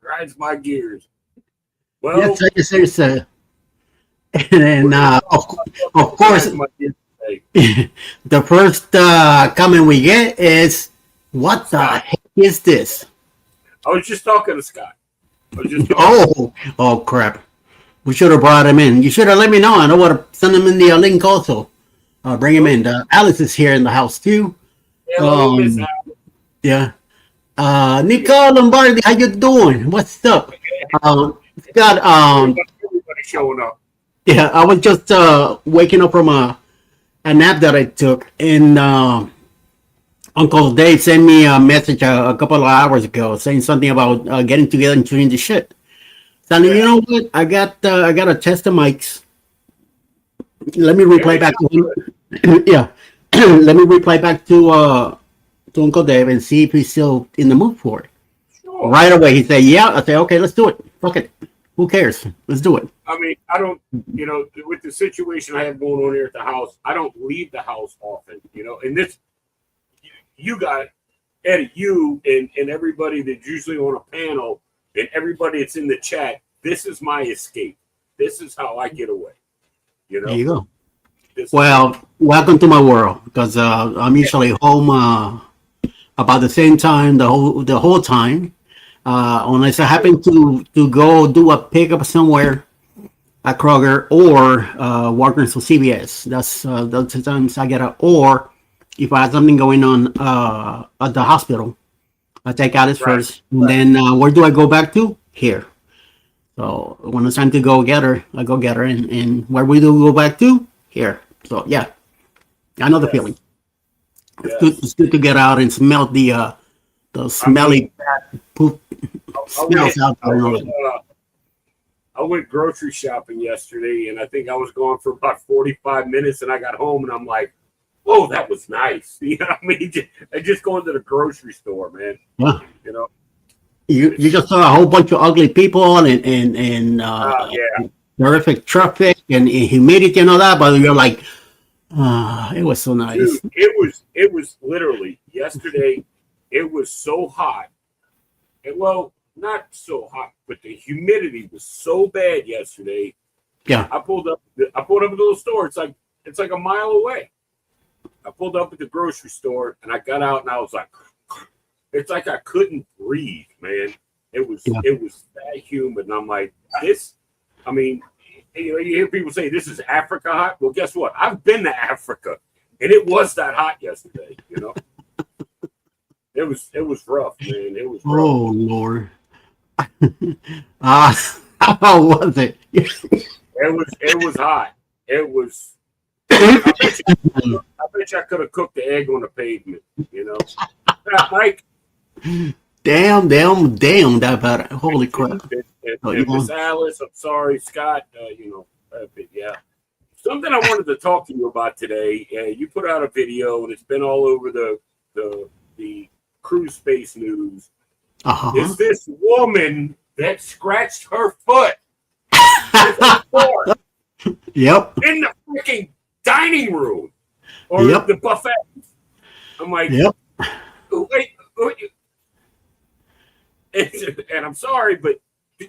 Grinds my gears. Well, Yes, sir, yes, sir, yes, sir. And then, we're gonna talk about of something that course, grinds my gears today. the first comment we get is, "What the Scott, heck is this?" I was just talking to Scott. I was just talking. Oh, crap! We should have brought him in. You should have let me know. I would have sent him in the link also. Bring him Nope. in. Alice is here in the house too. Hello, Miss Um, Al. yeah. Yeah. Nicole Lombardi, how you doing? What's up? Scott, Everybody showing up. yeah, I was just waking up from a nap that I took, and Uncle Dave sent me a message a couple of hours ago saying something about getting together and shooting the shit. Sonny, you Yeah. know what? I got a test of mics. Let me Yeah, reply it back to sounds good. him. Yeah, let me reply back to Uncle Dave and see if he's still in the mood for it. Sure. Right away, he said, "Yeah." I say, "Okay, let's do it. Fuck it. Who cares? Let's do it." I mean, I don't, with the situation I have going on here at the house, I don't leave the house often, and this, you got, Eddie, you and everybody that's usually on a panel and everybody that's in the chat, this is my escape. This is how I get away, you There know? you go. This is how, Well, welcome to my world because I'm yeah, usually home about the same time the whole time, unless I happen to go do a pickup somewhere at Kroger or Walgreens or CVS. That's the times I get out. Or if I have something going on at the hospital, I take Alice right, first, and right. then where do I go back to? Here. So when it's time to go get her, I go get her, and where we do go back to? Here. So yeah, I know the feeling. Yes, It's good. yes. It's good to get out and smell the I mean, smelly poop I smells went, out I there and all went, that. I went grocery shopping yesterday, and I think I was gone for about 45 minutes, and I got home, and I'm like, "Oh, that was nice." You know what I mean? Just going to the grocery store, man. Yeah. You know? You It's just saw a whole bunch of ugly people and yeah, terrific traffic and humidity and all that, but you're like, it was so nice. dude. It was literally yesterday. It was so hot, and well, not so hot, but the humidity was so bad yesterday. Yeah. I pulled up. I pulled up at the little store. It's like a mile away. I pulled up at the grocery store, and I got out, and I was like, it's like I couldn't breathe, man. It was Yeah. it was that humid, and I'm like, this. I mean, you hear people say this is Africa hot. Well, guess what? I've been to Africa, and it was that hot yesterday. It was rough, man. It was rough. Oh Lord. uh, how was it? It was hot. It was. I bet you. I bet you I could have cooked the egg on the pavement. Mike. Damn, damn, damn, that bad. Holy crap. Oh, you And know, Miss Alice, I'm sorry, Scott. But yeah. Something I wanted to talk to you about today. You put out a video, and it's been all over the cruise space news. uh-huh. Is this woman that scratched her foot with a fork Yep. in the freaking dining room or Yep. the buffet? I'm like, Yep. wait. And I'm sorry, but do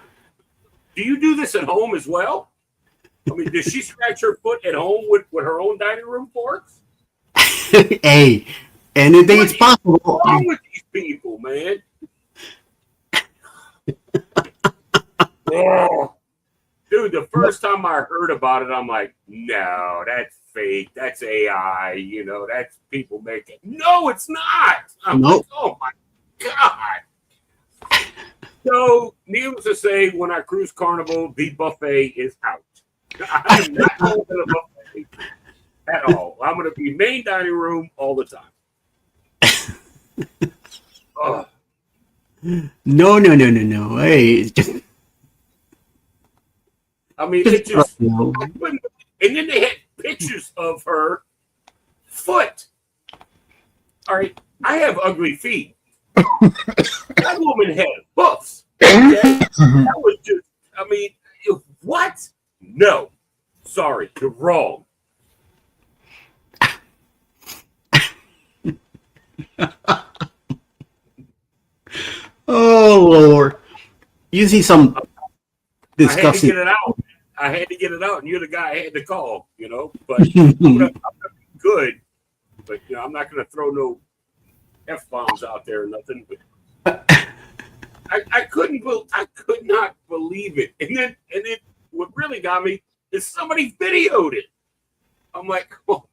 you do this at home as well? I mean, does she scratch her foot at home with her own dining room forks? Hey, anything What is is possible. wrong with these people, man? Oh, dude, the first time I heard about it, I'm like, no, that's fake. That's AI. That's people making. No, it's not. I'm like, Nope. oh my God. So, needless to say, when I cruise Carnival, the buffet is out. I am not going to the buffet at all. I'm going to be main dining room all the time. Oh, No, no, no, no, no. Hey, it's I mean, just it just, you know. I couldn't, and then they had pictures of her foot. All right, I have ugly feet. That woman had hoofs. Okay, that was just. I mean, what? No, sorry, you're wrong. You see some I had to disgusting. get it out. I had to get it out, and you're the guy I had to call, you know. But I'm gonna be good. But you know, I'm not gonna throw no F-bombs out there or nothing. But I could not believe it. And then what really got me is somebody videoed it. I'm like, oh,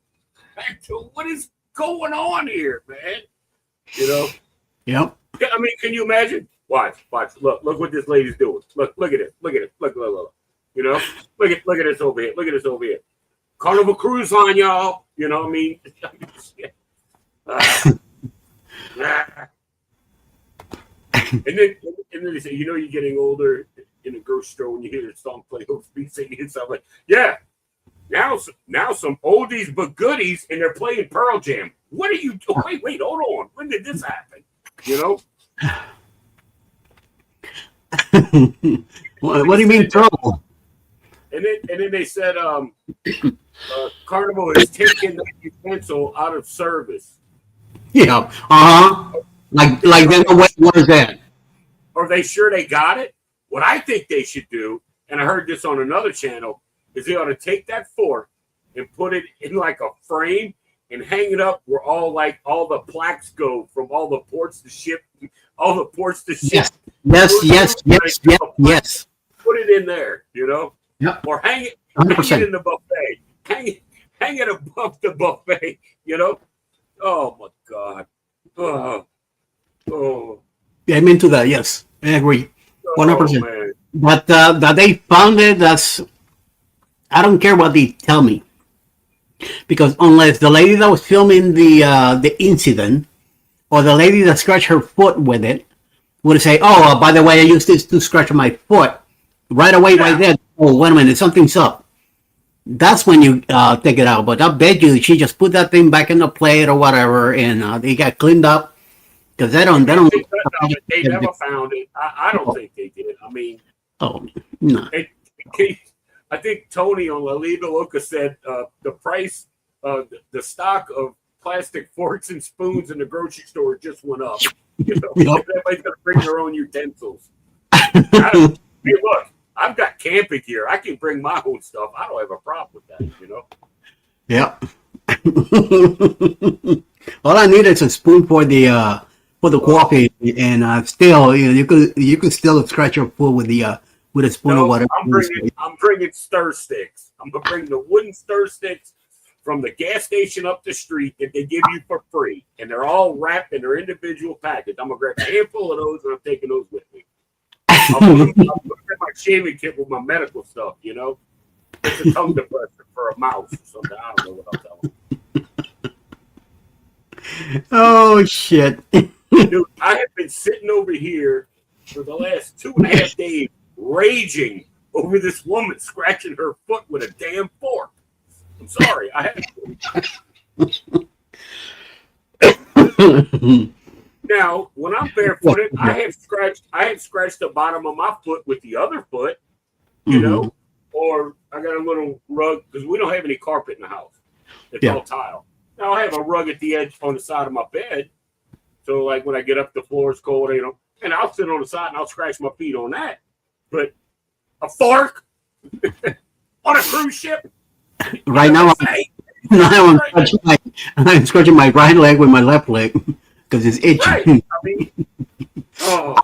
what is going on here, man? You know? Yep. I mean, can you imagine? Watch. Look what this lady's doing. Look at it. Look. You know? Look at this over here. Look at this over here. Carnival Cruise Line, y'all. You know what I mean? And then they say, you know, you're getting older in a grocery store when you hear the song play, hopefully singing and stuff like, yeah. Now some oldies but goodies, and they're playing Pearl Jam. What are you doing? Wait, hold on. When did this happen? You know? What do you mean trouble? And then they said Carnival is taking that utensil out of service. Yeah. Like then what is that? Are they sure they got it? What I think they should do, and I heard this on another channel, is they ought to take that fork and put it in like a frame and hang it up where all the plaques go from all the ports to ship. Yes. Put it in there, you know? Yep. Or hang it 100%. in the buffet. Hang it above the buffet, you know? Oh my God. Oh. Yeah, I'm into that. Yes, I agree. 100%. Man. But that they found it, I don't care what they tell me, because unless the lady that was filming the incident, or the lady that scratched her foot with it, would say, "Oh, by the way, I used this to scratch my foot," right away, right there. Oh, wait a minute, something's up. That's when you take it out. But I bet you she just put that thing back in the plate or whatever, and they got cleaned up. Because they don't. They never found it. I don't think they did. I mean, oh no. I think Tony on La Liga Loca said the price, the stock of plastic forks and spoons in the grocery store just went up. You know, everybody's gonna bring their own utensils. Hey, look, I've got camping gear. I can bring my own stuff. I don't have a problem with that. You know. Yep. All I need is a spoon for the coffee, and still, you know, you could still scratch your foot with a spoon or whatever. I'm bringing stir sticks. I'm gonna bring the wooden stir sticks from the gas station up the street that they give you for free, and they're all wrapped in their individual package. I'm gonna grab a handful of those, and I'm taking those with me. I'll put my shaving kit with my medical stuff. You know, it's a tongue depressor for a mouse or something. I don't know what I'm telling. Oh shit. Dude, I have been sitting over here for the last 2.5 days raging over this woman scratching her foot with a damn fork. I'm sorry, I have to. Now, when I'm barefooted, I have scratched the bottom of my foot with the other foot, you know, or I got a little rug because we don't have any carpet in the house. It's all tile. Now I have a rug at the edge on the side of my bed. So, like, when I get up, the floor is cold, you know, and I'll sit on the side and I'll scratch my feet on that. But a fork on a cruise ship? Right now, I'm scratching my right leg with my left leg because it's itchy. Right. I mean, oh.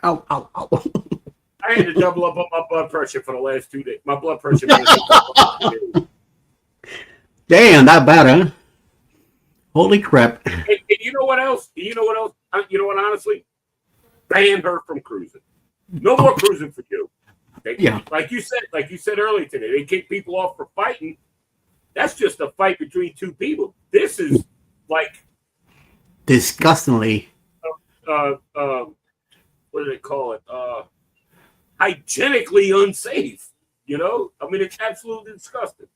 Ow. I had to double up on my blood pressure for the last 2 days. My blood pressure. Damn, that bad, huh? Holy crap. And you know what else? You know what, honestly? Ban her from cruising. No more cruising for you. Like you said earlier today, they kick people off for fighting. That's just a fight between two people. This is like disgustingly. What do they call it? Hygienically unsafe. You know? I mean, it's absolutely disgusting.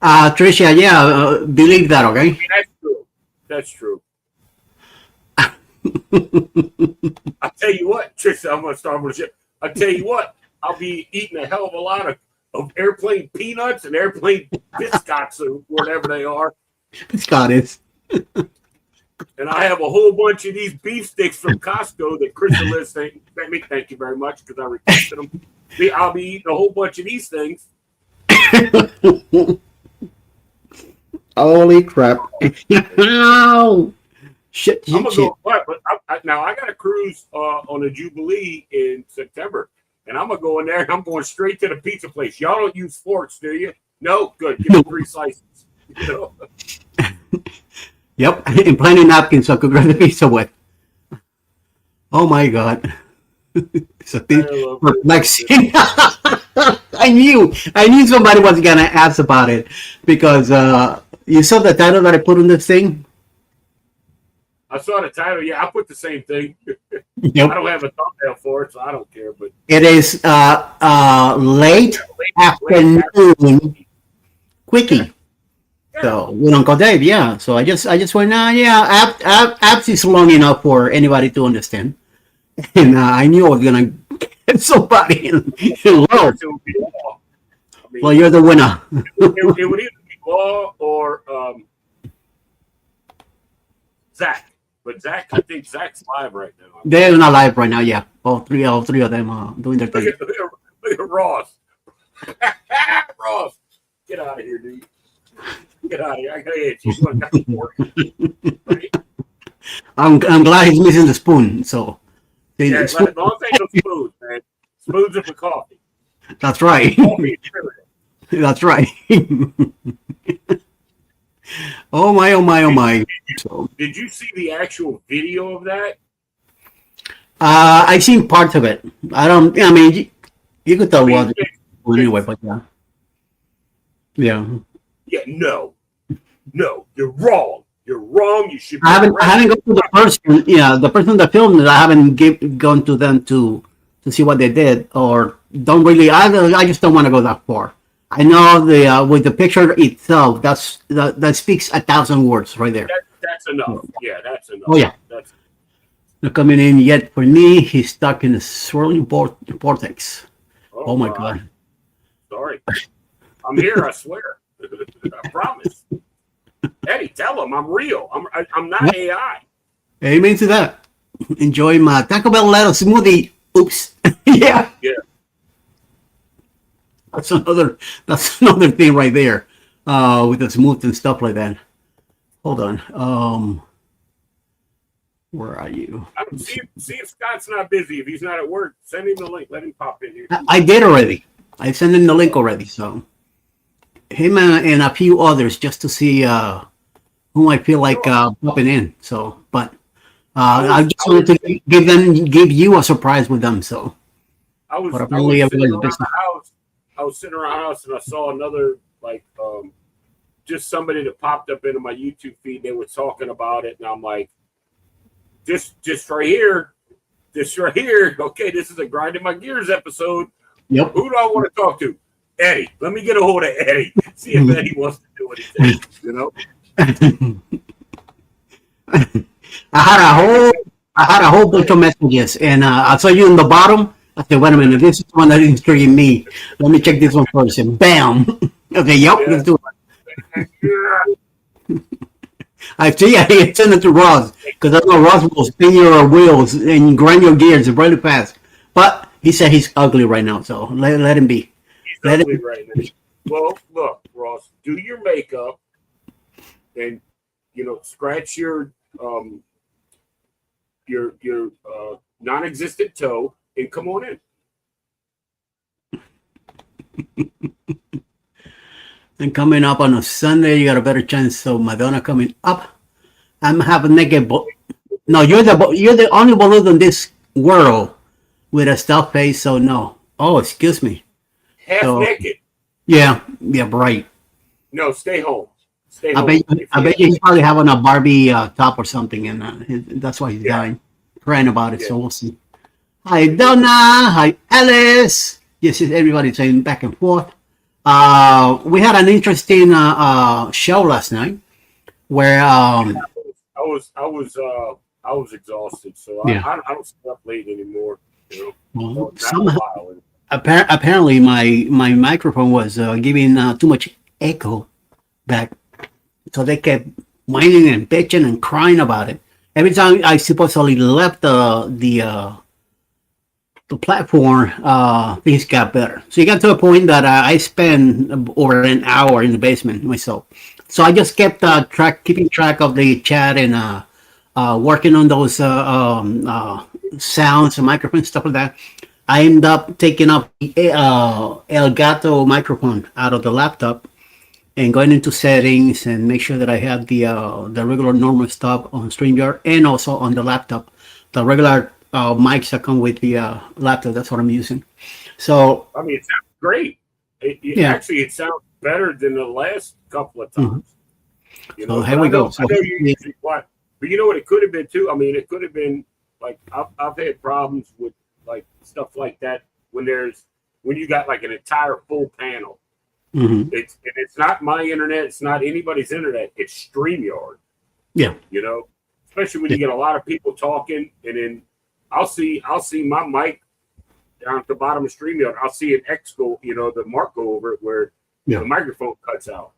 Tricia, believe that, okay? I mean, that's true. I'll tell you what, Tricia, I'm gonna start with a shit. I'll tell you what, I'll be eating a hell of a lot of airplane peanuts and airplane biscuits or whatever they are. Biscuits. And and I have a whole bunch of these beef sticks from Costco that Chrysalis sent me. Thank you very much because I requested them. I'll be eating a whole bunch of these things. Holy crap! Shit, I'm gonna go, but now I got a cruise on a Jubilee in September, and I'm gonna go in there. And I'm going straight to the pizza place. Y'all don't use forks, do you? No, good. Give me 3 slices. You know? Yep, and plenty of napkins so I could grab the pizza with. Oh my god. So perplexing. I knew somebody was gonna ask about it because you saw the title that I put on this thing. I saw the title. Yeah, I put the same thing. Yep. I don't have a thumbnail for it, so I don't care. But it is late afternoon quickie. So with Uncle Dave, yeah. So I just went, apps is long enough for anybody to understand, and I knew I was gonna get somebody. Well, you're the winner. it would either be Law or Zach, but Zach, I think Zach's live right now. They're not live right now. Yeah, all three of them are doing their thing. Look at Ross. Ross, get out of here, dude. Get out of here. I gotta hit you. I'm glad he's missing the spoon. So yeah, as long as they no spoons, man. Spoons are for coffee. That's right. That's right. Oh my, oh my, oh my. Did you see the actual video of that? I seen parts of it. I mean, you could tell what anyway, but yeah. Yeah. Yeah, no, you're wrong. You're wrong. You should. I haven't gone to the person. Yeah, the person that filmed it. I haven't gone to them to see what they did, or don't really. I just don't want to go that far. I know the with the picture itself. That speaks 1,000 words right there. That's enough. Yeah, that's enough. Oh yeah. That's not coming in yet for me. He's stuck in a swirling vortex. Oh my god. Sorry. I'm here. I swear. I promise. Eddie, tell him I'm real. I'm not AI. Amen to that. Enjoy my Taco Bell lettuce smoothie. Oops. Yeah. Yeah. That's another thing right there. With the smooth and stuff like that. Hold on. Where are you? See if Scott's not busy. If he's not at work, send him the link. Let him pop in here. I did already. I sent him the link already. So him and a few others just to see whom I feel like popping in. So, but I just wanted to give you a surprise with them. So I was sitting around the house and I saw another just somebody that popped up into my YouTube feed. They were talking about it, and I'm like, just right here. Okay, this is a grinding my gears episode. Yep. Who do I want to talk to? Eddie. Let me get a hold of Eddie. See if Eddie wants to do anything. You know. I had a whole bunch of messages, and I saw you in the bottom. I said, "Wait a minute, this is one that is intriguing me. Let me check this one first." And bam. Okay, yep, let's do it. I see. I sent it to Ross because I know Ross will spin your wheels and grind your gears really fast. But he said he's ugly right now, so let him be. He's ugly right now. Well, look, Ross, do your makeup and scratch your non-existent toe and come on in. And coming up on a Sunday, you got a better chance of Madonna coming up. I'm having naked. No, you're the only balloon in this world with a stuffed face. So no. Oh, excuse me. Half naked. Yeah, right. No, stay home. I bet you he's probably having a Barbie top or something, and that's why he's dying, crying about it. Yeah. So we'll see. Hi Donna. Hi Alice. Yes, everybody saying back and forth. We had an interesting show last night where I was exhausted, so yeah. I don't stay up late anymore. Well, apparently my microphone was giving too much echo back, so they kept whining and bitching and crying about it. every time I supposedly left the platform, things got better. So it got to a point that I spent over an hour in the basement myself. So I just kept keeping track of the chat and working on those sounds and microphones, stuff like that. I ended up taking up the Elgato microphone out of the laptop and going into settings and make sure that I have the regular normal stuff on StreamYard and also on the laptop, the regular mics that come with the laptop. That's what I'm using. So I mean, it sounds great. Yeah. Actually, it sounds better than the last couple of times. You know, so here we go. I know you usually what, but you know what it could have been too. I mean, it could have been like I've had problems with like stuff like that when you got like an entire full panel. It's not my internet. It's not anybody's internet. It's StreamYard. Yeah. You know, especially when you get a lot of people talking, and then I'll see my mic down at the bottom of StreamYard. I'll see an X go, you know, the mark go over it where the microphone cuts out.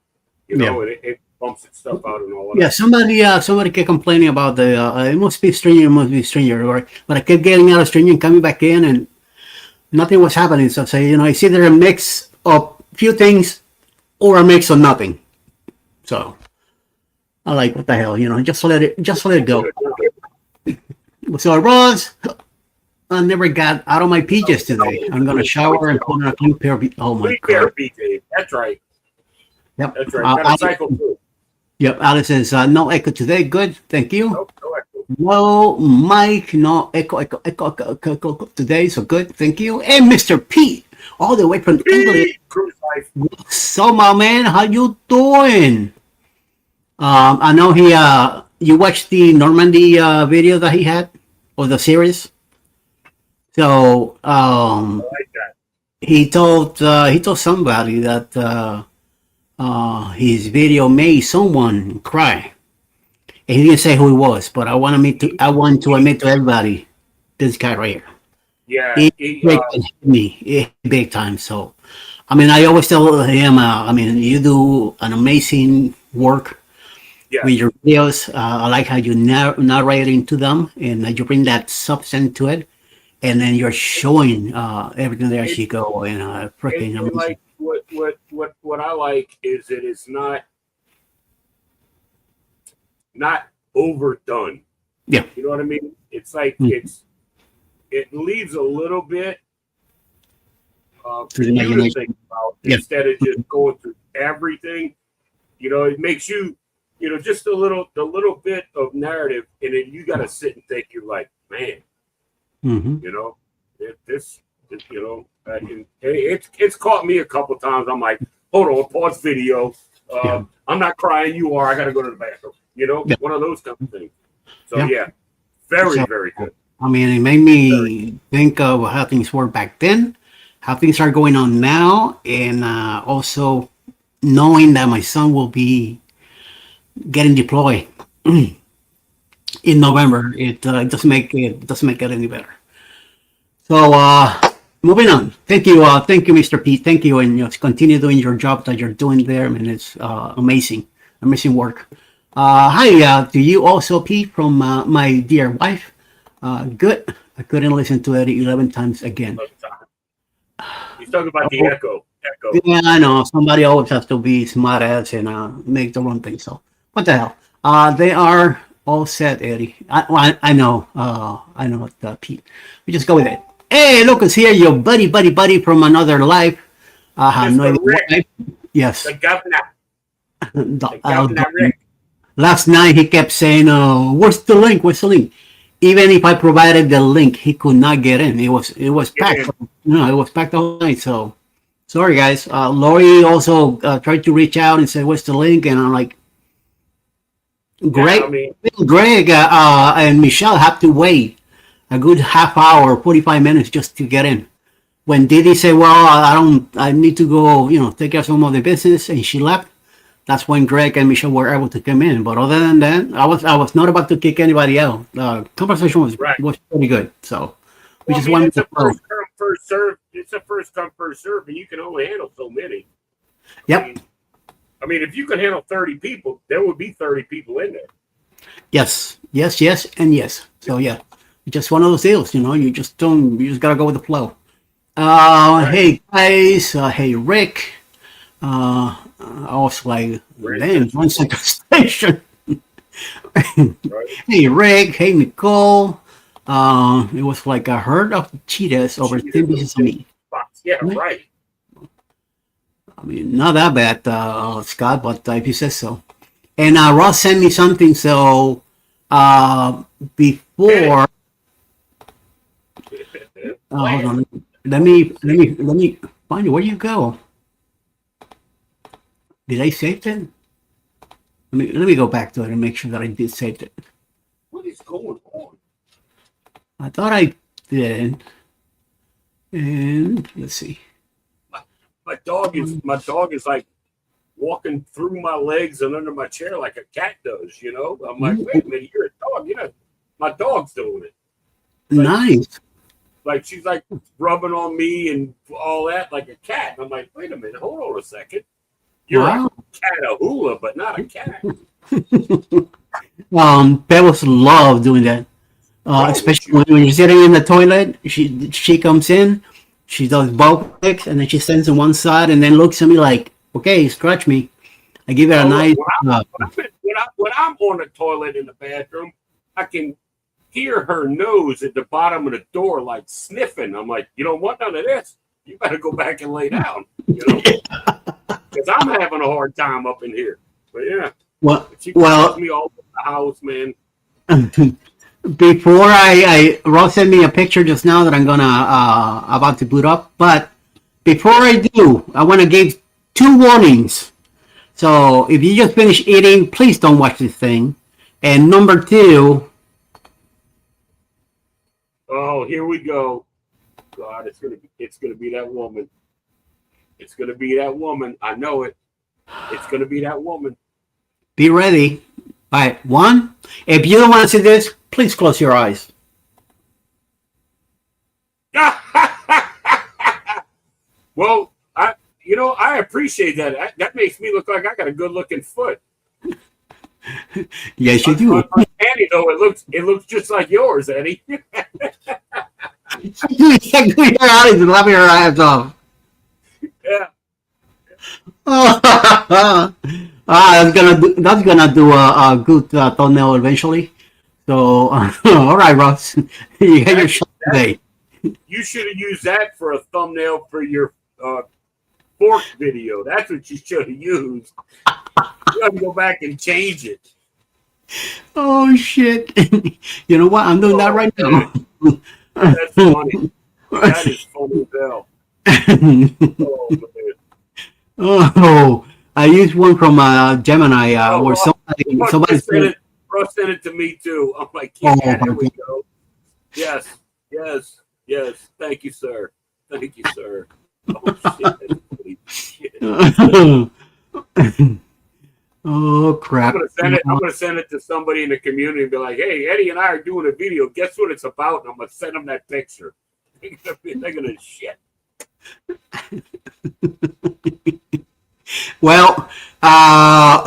You know, and it bumps its stuff out and all that. Yeah, somebody kept complaining about the it must be StreamYard, right? But I kept getting out of StreamYard, coming back in, and nothing was happening. So I say, you know, it's either a mix of few things or a mix of nothing. So I like, what the hell, you know, just let it go. So Ross, I never got out of my PJs today. I'm gonna shower and put on a clean pair of oh my Clean god. pair of PJs. That's right. Yep. That's right. Got a cycle too. Yep. Alice says no echo today. Good. Thank you. Nope, no echo. No Mike. No echo today. So good. Thank you. And Mr. Pete, all the way from England. Cruise life. So my man, how you doing? I know you watched the Normandy video that he had, or the series. So I like that. he told somebody that his video made someone cry. And he didn't say who it was, but I want to admit to everybody, this guy right here. Yeah, He me big time. So, I mean, I always tell him, I mean, you do an amazing work with your videos. I like how you narrate into them, and you bring that substance to it, and then you're showing everything there as you go. And freaking amazing. Like what I like is that it's not overdone. Yeah, you know what I mean. It's like it leaves a little bit for you to think about instead of just going through everything. You know, it makes you, you know, just the little bit of narrative, and then you got to sit and think. You're like, man, you know, you know, it's caught me a couple times. I'm like, hold on, pause video. I'm not crying. You are. I got to go to the bathroom. You know, one of those kind of things. So very good. I mean, it made me think of how things were back then, how things are going on now, and also knowing that my son will be getting deployed in November. It doesn't make it any better. So moving on. Thank you, Mr. Pete. Thank you, and just continue doing your job that you're doing there. I mean, it's amazing work. Hi, to you also, Pete, from my dear wife. Good. I couldn't listen to it 11 times again. He's talking about the echo. Yeah, I know. Somebody always has to be smart ass and make the wrong thing. So what the hell? They are all set, Eddie. I know. I know, Pete. We just go with it. Hey, look, it's here, your buddy from another life. Rick. Yes. The governor. Rick. Last night he kept saying, "Where's the link? Where's the link?" Even if I provided the link, he could not get in. It was packed. No, it was packed all night. So sorry, guys. Lori also tried to reach out and said, "What's the link?" And I'm like, Greg and Michelle have to wait a good half hour, 45 minutes just to get in. When Didi said, "Well, I need to go, you know, take care of some of the business," and she left, that's when Greg and Michelle were able to come in. But other than that, I was not about to kick anybody out. Conversation was pretty good. So we just wanted to first come, first serve. It's a first come, first serve, and you can only handle so many. I mean, if you could handle 30 people, there would be 30 people in there. Yes. yes, yes, and yes. So yeah, it's just one of those deals, you know. You just don't. You just gotta go with the flow. Right. Hey guys. Hey Rick. I was like, damn, one central station. Right. Hey Rick. Hey Nicole. It was like a herd of cheetahs over 10 pieces of meat. Yeah, right. I mean, not that bad, Scott, but if you say so. And Ross sent me something. So uh, before, hold on, let me find you. Where you go? Did I save it? Let me go back to it and make sure that I did save it. What is going on? I thought I did. And let's see. My dog is like walking through my legs and under my chair like a cat does, you know? I'm like, wait a minute, you're a dog. You know, my dog's doing it. Like, Nice. like she's like rubbing on me and all that like a cat. And I'm like, wait a minute, hold on a second. You're Wow. a caterhoola, but not a cat. Pebbles love doing that. Oh, Especially when you're sitting in the toilet, she comes in, she does ball kicks, and then she stands on one side and then looks at me like, "Okay, scratch me." I give her a nice. when I'm on the toilet in the bathroom, I can hear her nose at the bottom of the door, like sniffing. I'm like, you don't want none of this. You better go back and lay down, you know, because I'm having a hard time up in here. But yeah, she calls me all over the house, man. Before Ross sent me a picture just now that I'm gonna about to boot up, but before I do, I want to give 2 warnings. So if you just finish eating, please don't watch this thing. And number 2, Oh, here we go. God, it's gonna be that woman. It's gonna be that woman. I know it. It's gonna be that woman. be ready. All right, 1. If you don't want to see this, please close your eyes. Well, I appreciate that. That makes me look like I got a good looking foot. Yes, you do. Eddie, though, it looks just like yours, Eddie. You can't clear your eyes and let your eyes off. Yeah. That's gonna do a good thumbnail eventually. So, all right, Ross, you had your shot today. You should have used that for a thumbnail for your fork video. That's what you should have used. You have to go back and change it. Oh shit! You know what? I'm doing that right now. That's funny. That is funny as hell. Oh, man. Oh, I used one from Gemini where somebody said, Russ sent it to me too. I'm like, yeah, there we go. Yes. Thank you, sir. Oh shit. Oh crap! I'm gonna send it to somebody in the community and be like, "Hey, Eddie and I are doing a video. Guess what it's about?" And I'm gonna send them that picture. They're gonna shit. Well,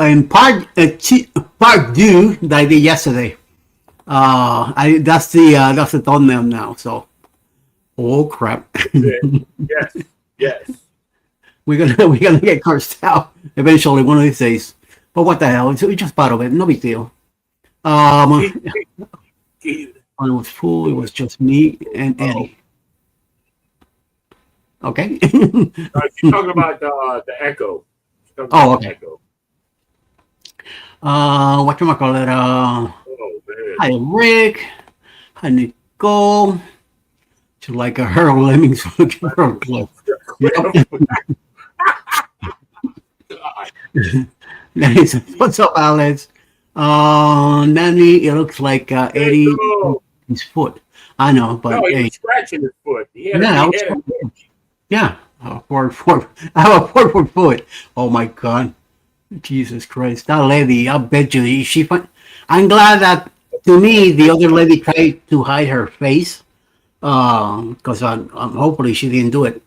in part 2 that I did yesterday, that's the thumbnail now. So, oh crap! Yes. we're gonna get cursed out eventually one of these days. But what the hell? It's just part of it. No big deal. It was full. It was just me and Eddie. Okay. She's talking about the echo. Oh, okay. Whatchamacallit? Hi, Rick. Hi, Nicole. She's like a Harold Lemmings looking for a club. Nice. What's up, Alex? Nanny, it looks like Eddie his foot. I know, but no, he was scratching his foot. Yeah, I have a 4-foot foot. Oh my God, Jesus Christ! That lady, I bet you I'm glad that to me the other lady tried to hide her face, because hopefully she didn't do it.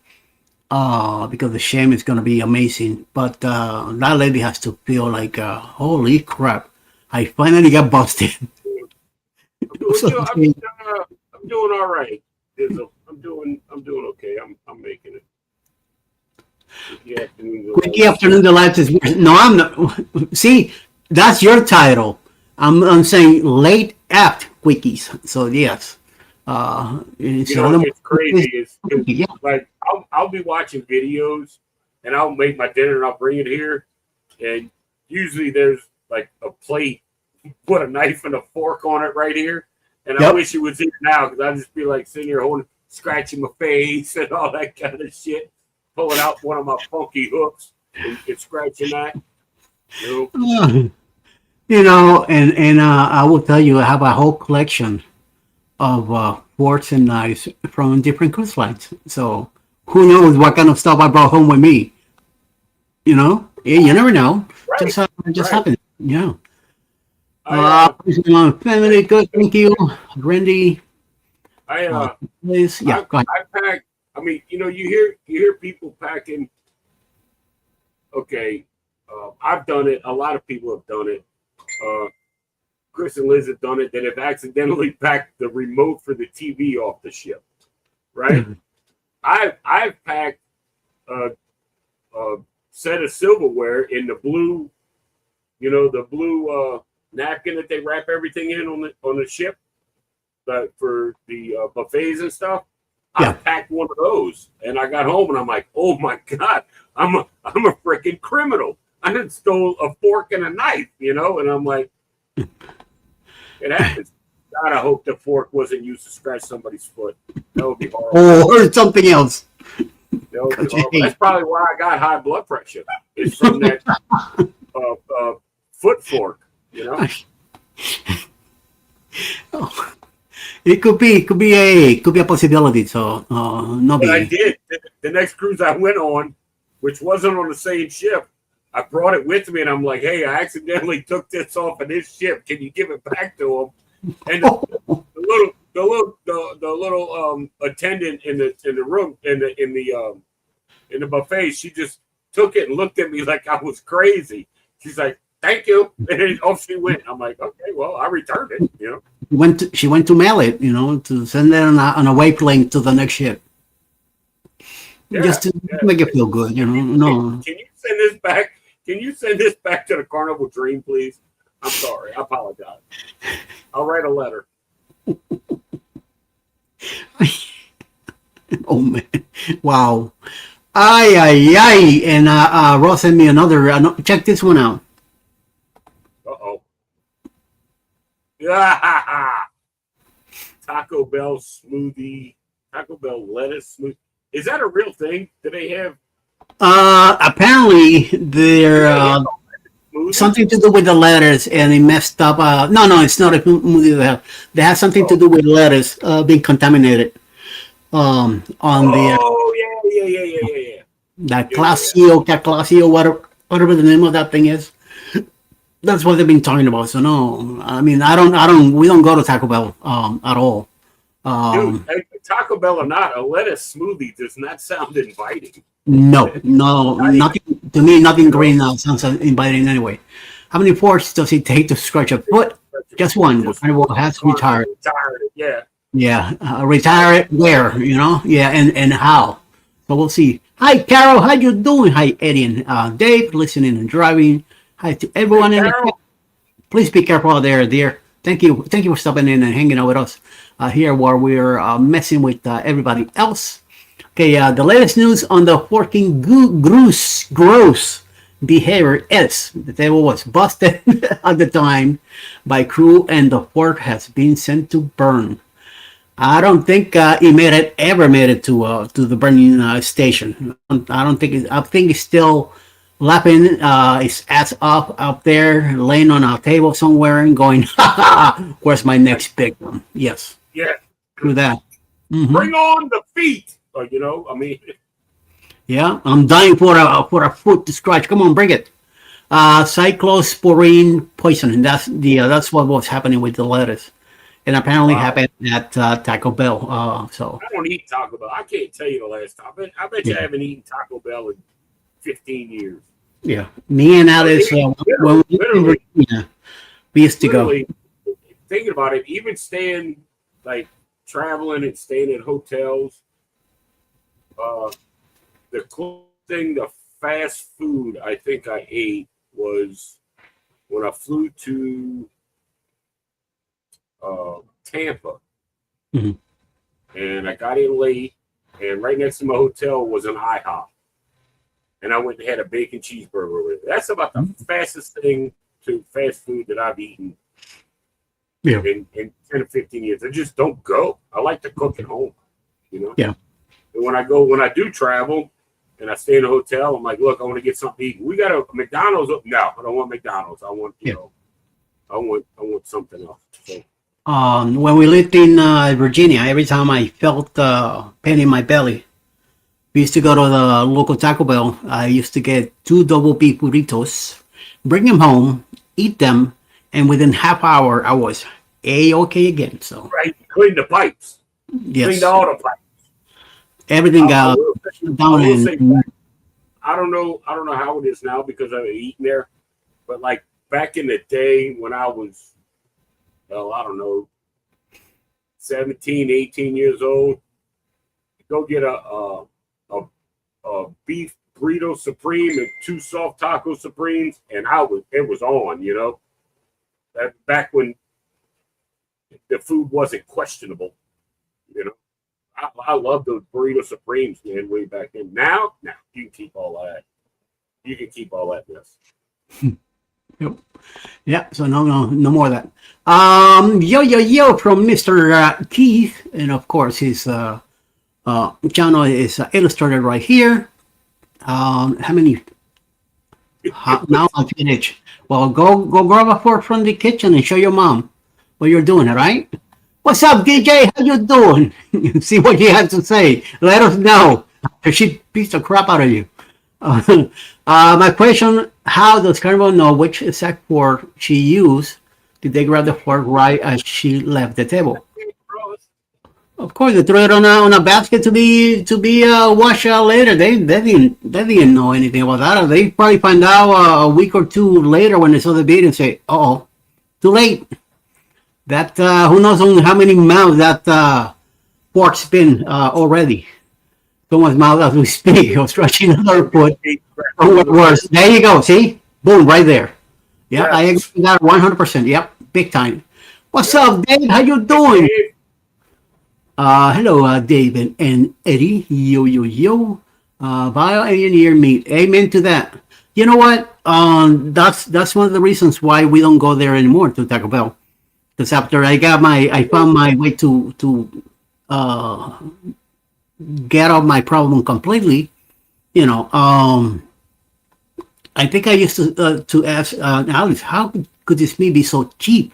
Because the shame is going to be amazing. But that lady has to feel like, holy crap, I finally got busted. Well, I'm doing all right. I'm doing okay. I'm making it. Quickie afternoon delights is no, I'm not. See, that's your title. I'm saying late act quickies. So yes, it's crazy. It's yeah. like I'll be watching videos, and I'll make my dinner and I'll bring it here, and usually there's like a plate, put a knife and a fork on it right here, and I wish it was here now because I'd just be like sitting here holding, scratching my face and all that kind of shit, pulling out one of my funky hooks and scratching that. And I will tell you, I have a whole collection of forks and knives from different cruise lines. So who knows what kind of stuff I brought home with me? You never know. Right. Just happened. Yeah. I Family, good. Thank you, Randy. Please, yeah. Go ahead. I pack. I mean, you hear people packing. Okay, I've done it. A lot of people have done it. Chris and Liz have done it. That have accidentally packed the remote for the TV off the ship. Right. I've packed a set of silverware in the blue, the blue napkin that they wrap everything in on the ship, for the buffets and stuff. I packed one of those, and I got home, and I'm like, oh my god, I'm a freaking criminal. I had stole a fork and a knife, and I'm like, it happens. God, I hope the fork wasn't used to scratch somebody's foot. That would be horrible. Or something else. That's probably why I got high blood pressure. It's from that foot fork, It could be a possibility. So no. But I did. The next cruise I went on, which wasn't on the same ship, I brought it with me, and I'm like, "Hey, I accidentally took this off of this ship. Can you give it back to him?" And the little attendant in the room in the buffet, she just took it and looked at me like I was crazy. She's like, "Thank you," and then off she went. I'm like, "Okay, well, I returned it." She went to mail it, to send it on a wayplane to the next ship, just to make it feel good, No. Can you send this back? Can you send this back to the Carnival Dream, please? I'm sorry. I apologize. I'll write a letter. Oh man! Wow! Ay! And Ross sent me another. Check this one out. Taco Bell smoothie, Taco Bell lettuce smoothie. Is that a real thing? Do they have? Apparently they're something to do with the letters, and it messed up. No, it's not a smoothie. They have something to do with letters being contaminated. On the yeah. That Classio, whatever the name of that thing is. That's what they've been talking about. So no, I mean, we don't go to Taco Bell at all. Dude, Taco Bell or not, a lettuce smoothie does not sound inviting. No, nothing to me. Nothing green sounds inviting anyway. How many forks does it take to scratch a foot? Just one. Carnival has retired. Yeah. Retire it where? Yeah, and how? So we'll see. Hi, Carol. How you doing? Hi, Eddie and Dave, listening and driving. Hi to everyone in the chat. Please be careful out there, dear. Thank you for stopping in and hanging out with us here while we're messing with everybody else. Okay, the latest news on the forking gross behavior is the table was busted at the time by crew, and the fork has been sent to burn. I don't think it ever made it to the burning station. I think it's still lapping its ass up there, laying on a table somewhere and going, where's my next big one? Yes. Yeah. Through that. Mm-hmm. Bring on the feet. Yeah, I'm dying for a foot to scratch. Come on, bring it. Cyclosporine poisoning. That's what was happening with the lettuce. And apparently happened at Taco Bell. So I don't eat Taco Bell. I can't tell you the last time. I bet you I haven't eaten Taco Bell in 15 years. Yeah, me and Alice, when we used to go. thinking about it, even staying like traveling and staying in hotels, the closest thing, the fast food I think I ate was when I flew to Tampa, Mhm. and I got in late, and right next to my hotel was an IHOP, and I went and had a bacon cheeseburger with it. That's about the fastest thing to fast food that I've eaten Yeah. in 10 or 15 years. I just don't go. I like to cook at home, you know? Yeah. And when I do travel and I stay in a hotel, I'm like, look, I want to get something to eat. We got a McDonald's. No, I don't want McDonald's. I want, I want something else. So, When we lived in Virginia, every time I felt pain in my belly, we used to go to the local Taco Bell. I used to get 2 double beef burritos, bring them home, eat them, and within half hour, I was A-okay again. So, right, clean the pipes. yes, Cleaned all the pipes. everything got down I will say, and I don't know how it is now because I've eaten there, but like back in the day when I was, well, I don't know, 17, 18 years old, go get a beef burrito supreme and 2 soft taco supremes, and it was on, you know. That back when the food wasn't questionable, you know. I love those burrito supremes, man, way back then. Now, you can keep all that. You can keep all that mess. Yep. Yeah, so no more of that. Yo from Mr. Keith, and of course his channel is illustrated right here. How many? Now I'm finished. Well, go grab a fork from the kitchen and show your mom what you're doing. All right. What's up, DJ? How you doing? See what you have to say. Let us know. She beats the crap out of you. My question: how does Carnival know which exact fork she used? Did they grab the fork right as she left the table? Of course, they threw it on a basket to be washed out later. They didn't know anything about that. They probably find out a week or two later when they saw the video and say, "Oh, too late." That who knows how many mouths that fork's been already. Someone's mouth as we speak. I was stretching another foot. Worse. There you go. See? Boom, right there. Yeah, I agree with that 100%. Yep, big time. What's up, Dave? How you doing? Hello, Dave and Eddie. Yo. Bioengineer meat. Amen to that. You know what? That's one of the reasons why we don't go there anymore to Taco Bell. Because after I found my way to get out my problem completely. You know, I think I used to ask Alex, how could this meat be so cheap?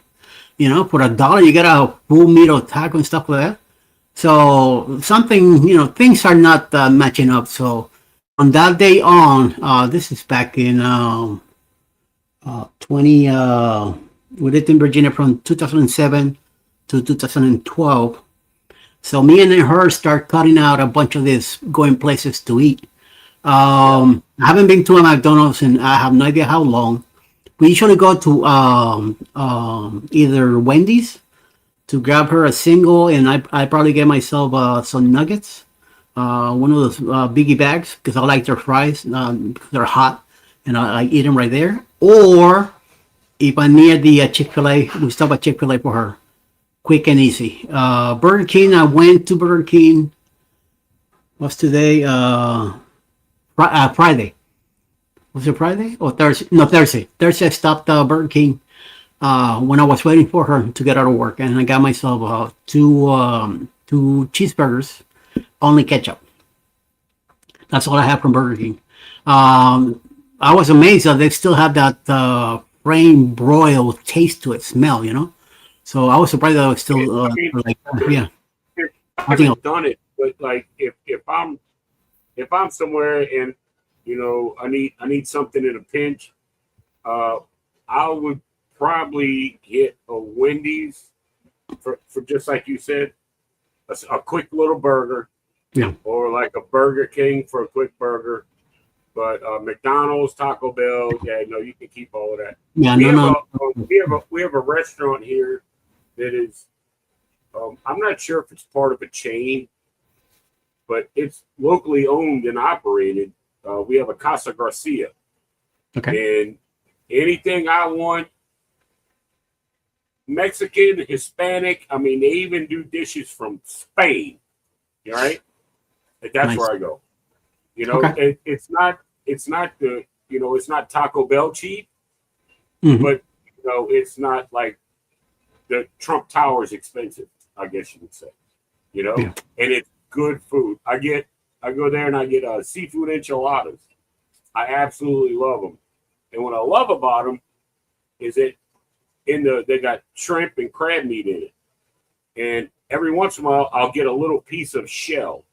You know, for $1 you get a full meat or taco and stuff like that. So something, you know, things are not matching up. So from that day on, this is back in 20. We lived in Virginia from 2007 to 2012. So me and her start cutting out a bunch of this going places to eat. I haven't been to a McDonald's and I have no idea how long. We usually go to either Wendy's to grab her a single, and I probably get myself some nuggets, one of those biggie bags, because I like their fries. They're hot, and I eat them right there. Or if I'm near the Chick-fil-A, we stop at Chick-fil-A for her. Quick and easy. Burger King, I went to Burger King. What's today? Friday. Was it Friday or Thursday? No, Thursday. Thursday, I stopped Burger King when I was waiting for her to get out of work, and I got myself two cheeseburgers, only ketchup. That's all I have from Burger King. I was amazed that they still have that flame broil taste to it, smell, you know. So I was surprised that I was still like, yeah. I haven't done it, but like if I'm somewhere and you know I need something in a pinch, I would probably get a Wendy's for just like you said, a quick little burger, yeah, or like a Burger King for a quick burger. But McDonald's, Taco Bell, yeah, no, you can keep all of that. Yeah, We have a restaurant here that is, I'm not sure if it's part of a chain, but it's locally owned and operated. We have a Casa Garcia. Okay. And anything I want, Mexican, Hispanic, I mean, they even do dishes from Spain. All right. And that's Nice. where I go. You know, Okay. it's not the, it's not Taco Bell cheap, Mhm. but, it's not like the Trump Tower is expensive, I guess you would say, Yeah. and it's good food. I go there and I get seafood enchiladas. I absolutely love them. And what I love about them is that they got shrimp and crab meat in it. And every once in a while, I'll get a little piece of shell,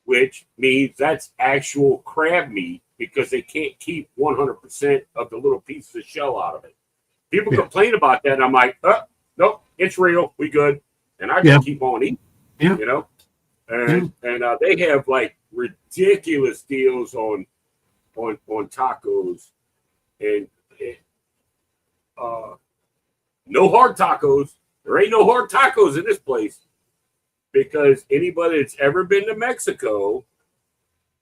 which means that's actual crab meat because they can't keep 100% of the little pieces of shell out of it. People complain about that, and I'm like, nope, it's real. We good. And I just keep on eating, Yeah. And they have like ridiculous deals on tacos, and no hard tacos. There ain't no hard tacos in this place because anybody that's ever been to Mexico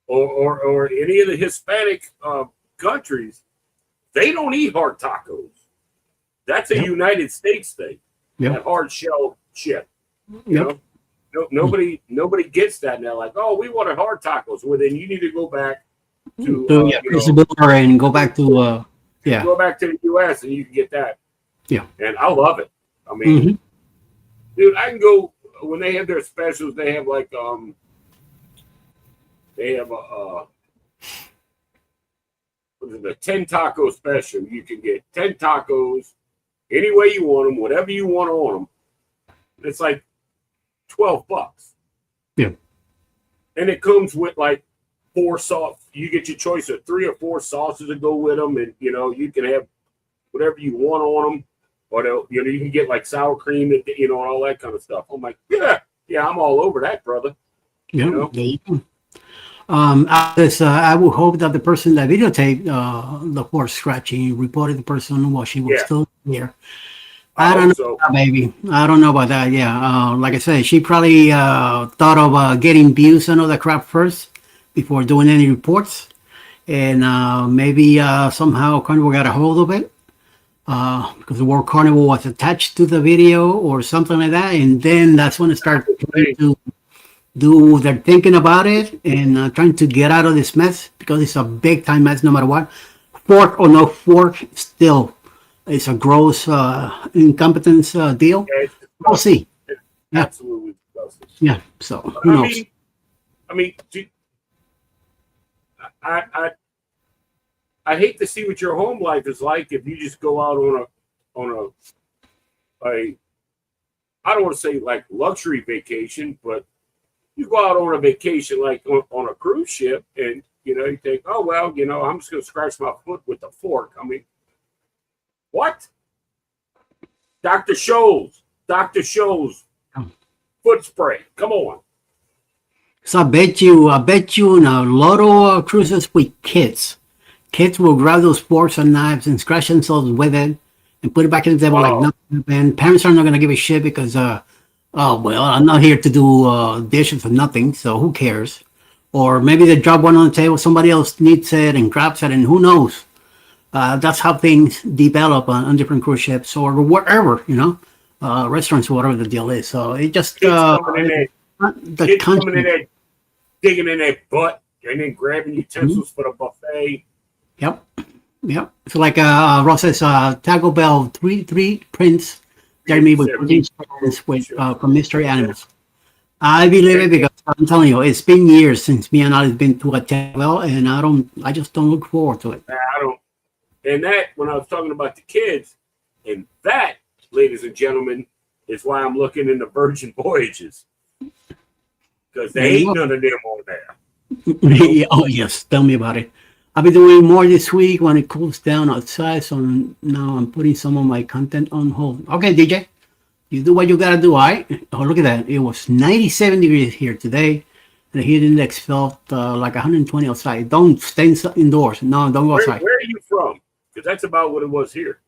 or any of the Hispanic countries, they don't eat hard tacos. That's a United States thing. That hard shell chip. You know, nobody gets that, and they're like, "Oh, we wanted hard tacos." Well, then you need to go back to and go back to go back to the U.S. and you can get that. Yeah, and I love it. I mean, dude, I can go when they have their specials. They have like they have a what is it, a 10 taco special. You can get 10 tacos any way you want them, whatever you want on them. It's like $12. Yeah, and it comes with like 4 sauce. You get your choice of 3 or 4 sauces to go with them, and you can have whatever you want on them, or you can get like sour cream, and and all that kind of stuff. I'm like, yeah, I'm all over that, brother. Yeah, there you go. I would hope that the person that videotaped the horse scratching reported the person while she was still here. I don't know, so. baby. I don't know about that. Yeah, like I said, she probably thought of getting views and all that crap first before doing any reports, and maybe somehow Carnival got a hold of it because the word Carnival was attached to the video or something like that, and then that's when it started to do their thinking about it and trying to get out of this mess because it's a big time mess no matter what. Fork or no fork, still it's a gross incompetence deal. Yeah, we'll see. It's absolutely disgusting. Yeah. So who knows? I mean, I hate to see what your home life is like if you just go out on a I don't want to say like luxury vacation, but you go out on a vacation like on a cruise ship, and you think, oh well, I'm just gonna scratch my foot with a fork. I mean, what? Dr. Scholl's foot spray. Come on. So I bet you in a lot of cruises with kids will grab those forks and knives and scratch themselves with it and put it back in the table like nothing. And parents are not gonna give a shit because oh well, I'm not here to do dishes for nothing, so who cares? Or maybe they drop one on the table, somebody else needs it and grabs it, and who knows? That's how things develop on different cruise ships or wherever, restaurants, whatever the deal is. So it just coming in there, digging in their butt, and then grabbing utensils for the buffet. Yep. So like Ross says, Taco Bell, three prints. Jeremy with from Mystery Animals. I believe it because I'm telling you, it's been years since me and I have been to a Taco Bell, and I just don't look forward to it. I don't. And that, when I was talking about the kids, and that, ladies and gentlemen, is why I'm looking into Virgin Voyages, because they ain't none of them on there. Oh yes, tell me about it. I'll be doing more this week when it cools down outside. So now I'm putting some of my content on hold. Okay, DJ, you do what you gotta do. All right. Oh, look at that. It was 97 degrees here today. The heat index felt like 120 outside. Don't stay indoors. No, don't go outside. Where are you from? Because that's about what it was here.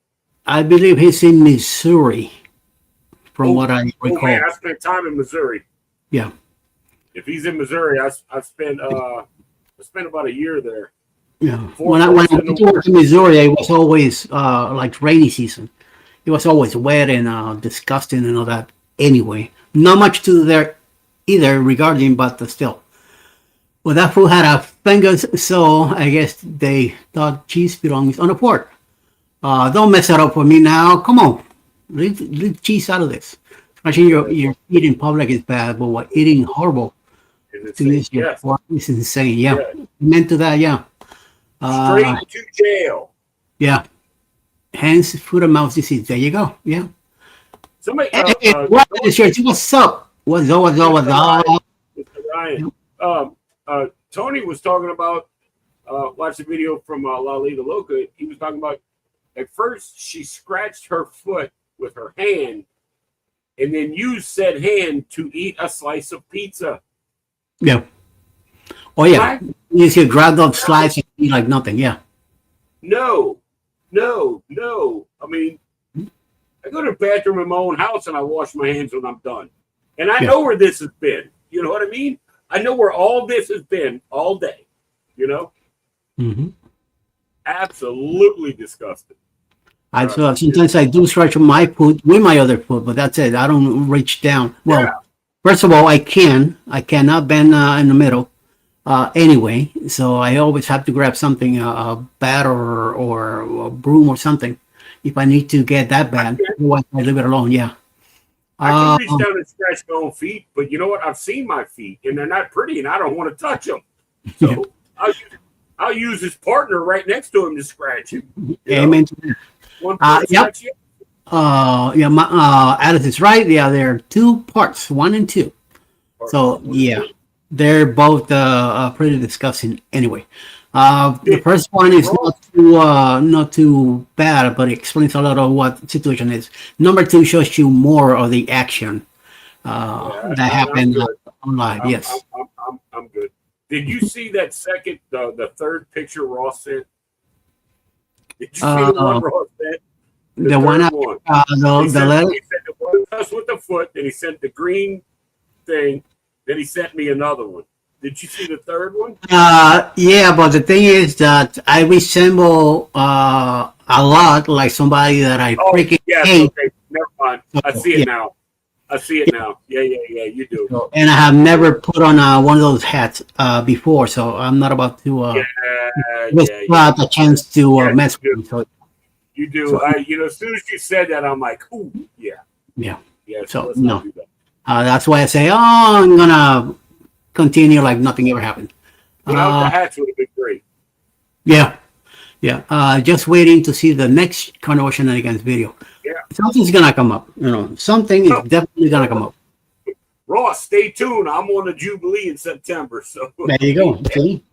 I believe he's in Missouri. from what I Oh recall. man, I spent time in Missouri. Yeah. If he's in Missouri, I spent about a year there. Yeah. Fort When I Dodson, went to Missouri, it was always like rainy season. It was always wet and disgusting and all that. Anyway, not much to there either regarding, but still. Well, that fool had a fungus, so I guess they thought cheese belongs on a fork. Don't mess it up for me now. Come on, leave cheese out of this. Especially your eat in public is bad, but what eating horrible to use your yes, fork is insane. Yeah, yeah. meant to that. Yeah, Straight to jail. yeah. Hands, foot, and mouth disease. There you go. Yeah. Somebody, What is your what's up? What's up? What's up? What's up? Mr. Ryan. Tony was talking about. Watch the video from La Liga Loca. He was talking about. At first, she scratched her foot with her hand, and then used said hand to eat a slice of pizza. Yeah. Oh yeah. You see, grab that slice and eat like nothing. Yeah. No. I mean, I go to the bathroom in my own house and I wash my hands when I'm done. And I know where this has been. You know what I mean? I know where all this has been all day. You know? Mm-hmm. Absolutely disgusting. Sometimes I do scratch my foot with my other foot, but that's it. I don't reach down. Well, first of all, I cannot bend in the middle. Anyway, so I always have to grab something, a bat or a broom or something, if I need to get that bad. Otherwise, I leave it alone. Yeah. I can reach down and scratch my own feet, but you know what? I've seen my feet, and they're not pretty, and I don't want to touch them. So I'll use his partner right next to him to scratch him. Amen. Yep. Alice is right. Yeah, there are two parts, 1 and 2. So yeah. They're both pretty disgusting anyway. The first one is not too bad, but it explains a lot of what the situation is. Number 2 shows you more of the action that happened on live. Yes. I'm good. Did you see that second, the third picture Ross sent? Did you see the one Ross sent? The one after the letter? He sent the one with the foot, then he sent the green thing. Then he sent me another one. Did you see the third one? Yeah, but the thing is that I resemble a lot like somebody that I freaking hate. Okay, never mind. I see it now. Yeah, you do. And I have never put on one of those hats before, so I'm not about to have a chance to mess with them. So, you do. So, as soon as you said that, I'm like, ooh, yeah. So no. That's why I say, I'm gonna continue like nothing ever happened. Without the hats would have been great. Yeah. Just waiting to see the next Carnival Shenanigans video. Yeah. Something's gonna come up. Something is definitely gonna come up. Ross, stay tuned. I'm on the Jubilee in September. So there you go. See?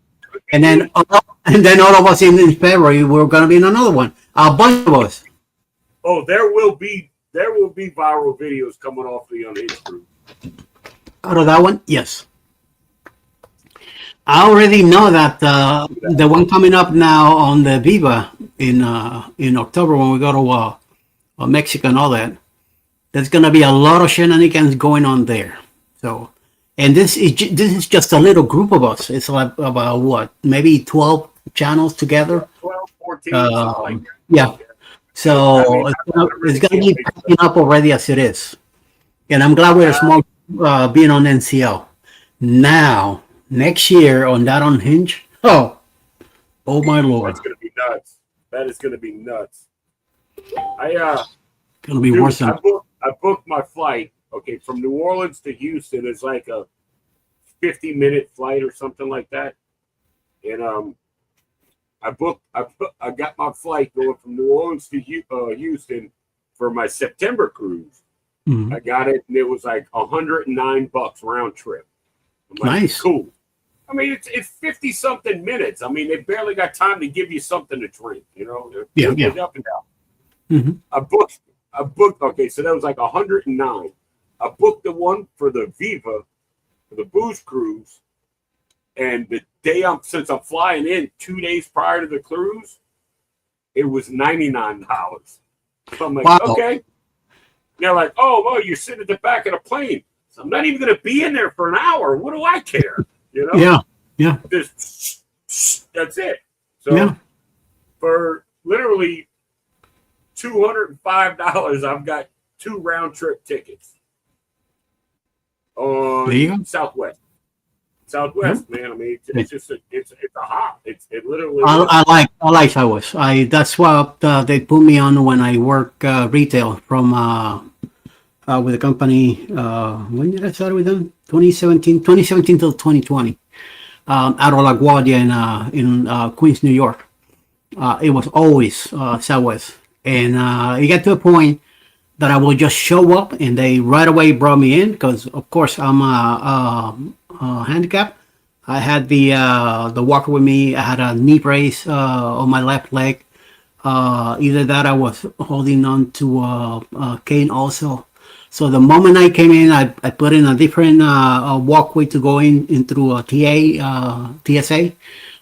And then all of us in February, we're gonna be in another one. A bunch of us. Oh, there will be viral videos coming off the Unhinged group. Out of that one, yes. I already know that the one coming up now on the Viva in October when we go to Mexico and all that, there's gonna be a lot of shenanigans going on there. So, and this is just a little group of us. It's like about what, maybe 12 channels together. 12, 14, something like that. Yeah. So it's gonna be picking up already as it is, and I'm glad we're small being on NCL. Now next year on that Unhinged, oh my lord, that's gonna be nuts. That is gonna be nuts. Gonna be worse than I booked my flight. Okay, from New Orleans to Houston is like a 50-minute flight or something like that, and I got my flight going from New Orleans to Houston for my September cruise. Mm-hmm. I got it, and it was like $109 round trip. I'm like, nice, cool. I mean, it's 50-something minutes. I mean, they barely got time to give you something to drink. Yeah. Up and down. Mm-hmm. I booked. Okay, so that was like 109. I booked the one for the Viva, for the booze cruise, and the day since I'm flying in 2 days prior to the cruise, it was $99. So I'm like, okay. They're like, oh, well, you're sitting at the back of the plane. So I'm not even going to be in there for an hour. What do I care? You know? Yeah. Yeah. Just, that's it. So Yeah. for literally $205, I've got 2 round trip tickets There you on go. Southwest. Yeah. Man. I mean, it's just it's a hop. It literally is. I like Southwest. That's what they put me on when I work retail from with the company. When did I start with them? 2017 till 2020. Out of LaGuardia in Queens, New York. It was always Southwest, and it got to a point that I would just show up, and they right away brought me in because, of course, I'm handicapped. I had the walker with me. I had a knee brace on my left leg. Either that, I was holding on to a cane also. So the moment I came in, I put in a different walkway to go in through a TSA.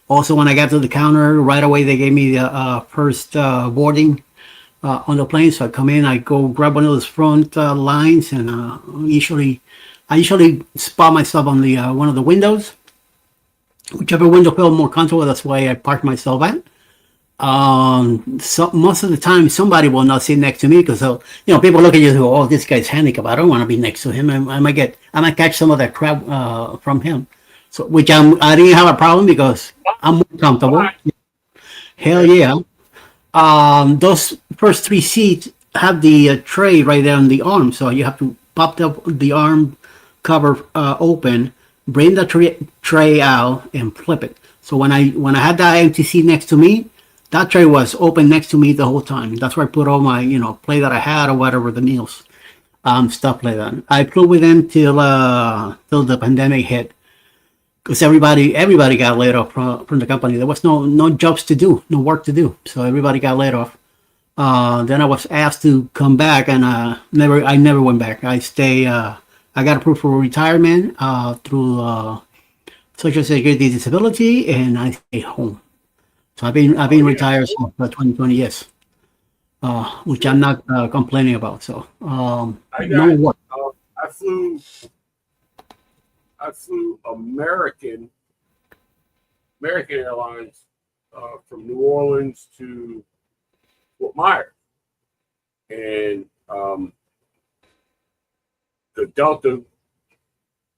Also, when I got to the counter, right away they gave me the first boarding on the plane. So I come in, I go grab one of those front lines, and I usually spot myself on the one of the windows, whichever window felt more comfortable. That's why I parked myself at. So most of the time, somebody will not sit next to me because people look at you and go, "Oh, this guy's handicapped. I don't want to be next to him. I might catch some of that crap from him." So, I didn't have a problem because I'm more comfortable. Hell yeah. Those first 3 seats have the tray right there on the arm, so you have to pop the arm cover open, bring the tray out, and flip it. So when I had that empty seat next to me, that tray was open next to me the whole time. That's where I put all my play that I had or whatever, the meals, stuff like that. I flew with them till the pandemic hit. Because everybody got laid off from the company. There was no jobs to do, no work to do, so everybody got laid off. Then I was asked to come back, and I never went back. I stay. I got approved for retirement through Social Security disability, and I stay home. So I've been retired since 2020 years, which I'm not complaining about. So no work. I flew American Airlines from New Orleans to Fort Myers, and the Delta.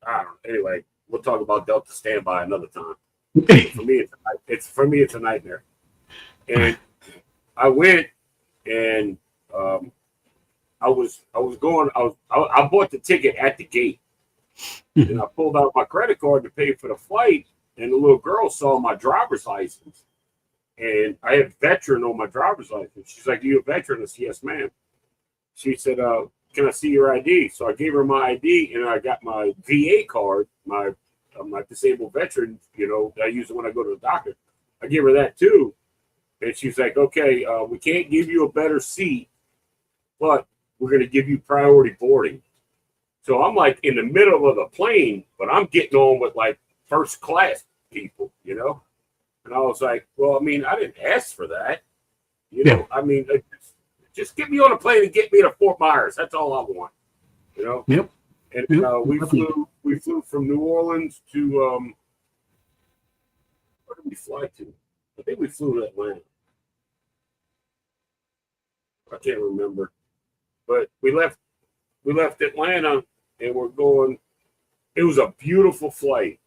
I don't know. Anyway, we'll talk about Delta standby another time. For me, it's a nightmare. And I went, and I bought the ticket at the gate. And I pulled out my credit card to pay for the flight, and the little girl saw my driver's license. And I had veteran on my driver's license. She's like, "Are you a veteran?" I said, "Yes, ma'am." She said, "Can I see your ID?" So I gave her my ID, and I got my VA card, my disabled veteran, that I use it when I go to the doctor. I gave her that too. And she's like, "Okay, we can't give you a better seat, but we're going to give you priority boarding." So I'm like in the middle of the plane, but I'm getting on with like first class people, And I was like, well, I mean, I didn't ask for that. I mean, just get me on a plane and get me to Fort Myers. That's all I want, Yep. And we flew from New Orleans to where did we fly to? I think we flew to Atlanta. I can't remember, but we left Atlanta. And we're going. It was a beautiful flight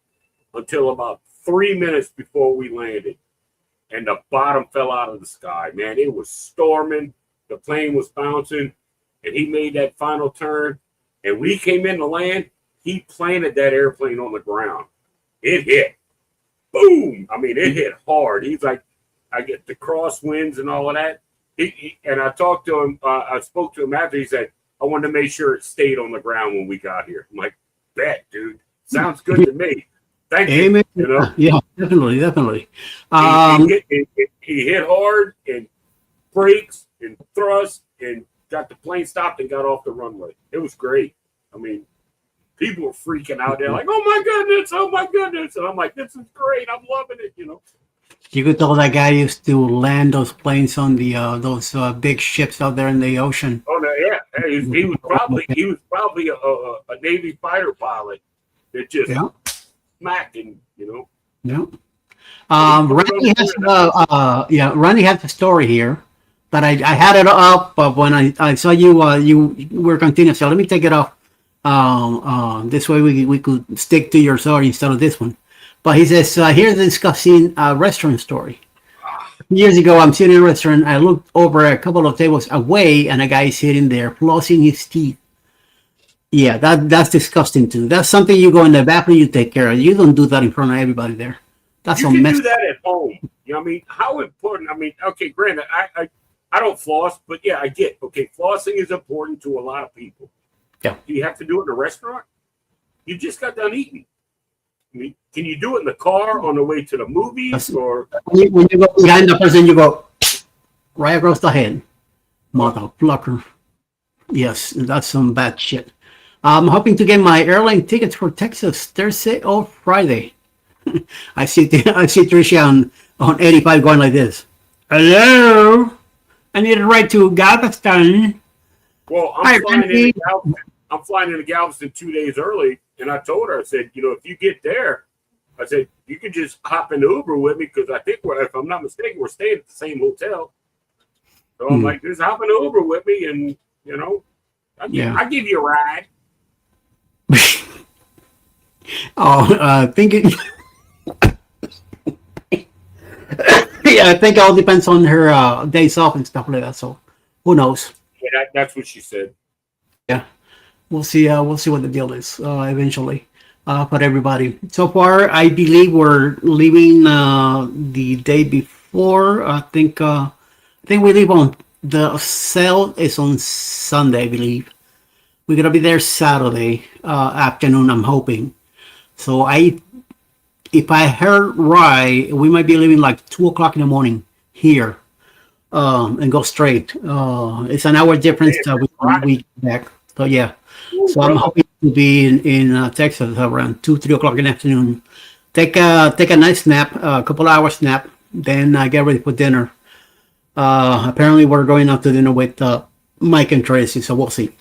until about 3 minutes before we landed, and the bottom fell out of the sky. Man, it was storming. The plane was bouncing, and he made that final turn. And when he came in to land, he planted that airplane on the ground. It hit, boom! I mean, it hit hard. He's like, I get the crosswinds and all of that. And I talked to him. I spoke to him after. He said, "I wanted to make sure it stayed on the ground when we got here." I'm like, "Bet, dude. Sounds good to me." Thank you. Amen. Yeah, definitely. He hit hard and brakes and thrust and got the plane stopped and got off the runway. It was great. I mean, people were freaking out. They're like, "Oh my goodness!" And I'm like, "This is great. I'm loving it." You could tell that guy used to land those planes on the those big ships out there in the ocean. Oh no, yeah, he was probably a Navy fighter pilot that just Yeah. smacked him, Yeah. Randy has a story here, but I had it up, but when I saw you were continuing, so let me take it off. This way we could stick to your story instead of this one. But he says, here's discussing a restaurant story. Years ago, I'm sitting in a restaurant. I looked over a couple of tables away, and a guy sitting there flossing his teeth. Yeah, that's disgusting too. That's something you go in the bathroom, you take care of. You don't do that in front of everybody there. That's You a can mess. do that at home. You know what I mean? How important? I mean, okay, granted, I don't floss, but yeah, I get. Okay, flossing is important to a lot of people. Yeah. Do you have to do it in a restaurant? You just got done eating. I mean, can you do it in the car on the way to the movies or? When you go behind the person, you go right across the head. Mother plucker. Yes, that's some bad shit. I'm hoping to get my airline tickets for Texas Thursday or Friday. I see Tricia on 85 going like this. Hello, I need a ride to Galveston. Well, I'm flying into Galveston 2 days early, and I told her, I said, if you get there, I said you can just hop in the Uber with me because I think if I'm not mistaken, we're staying at the same hotel. So I'm like, just hop in the Uber with me, and I give you a ride. Thinking. Yeah, I think it all depends on her days off and stuff like that. So, who knows? Yeah, that's what she said. Yeah, we'll see. We'll see what the deal is eventually for everybody. So far, I believe we're leaving the day before. I think we leave on the sale is on Sunday. I believe we're gonna be there Saturday afternoon. I'm hoping. So if I heard right, we might be leaving like 2 o'clock in the morning here, and go straight. It's an hour difference we back. So yeah, so I'm hoping to be in Texas around 3 o'clock in the afternoon. Take a nice nap, a couple hours nap, then get ready for dinner. Apparently we're going out to dinner with Mike and Tracy, so we'll see.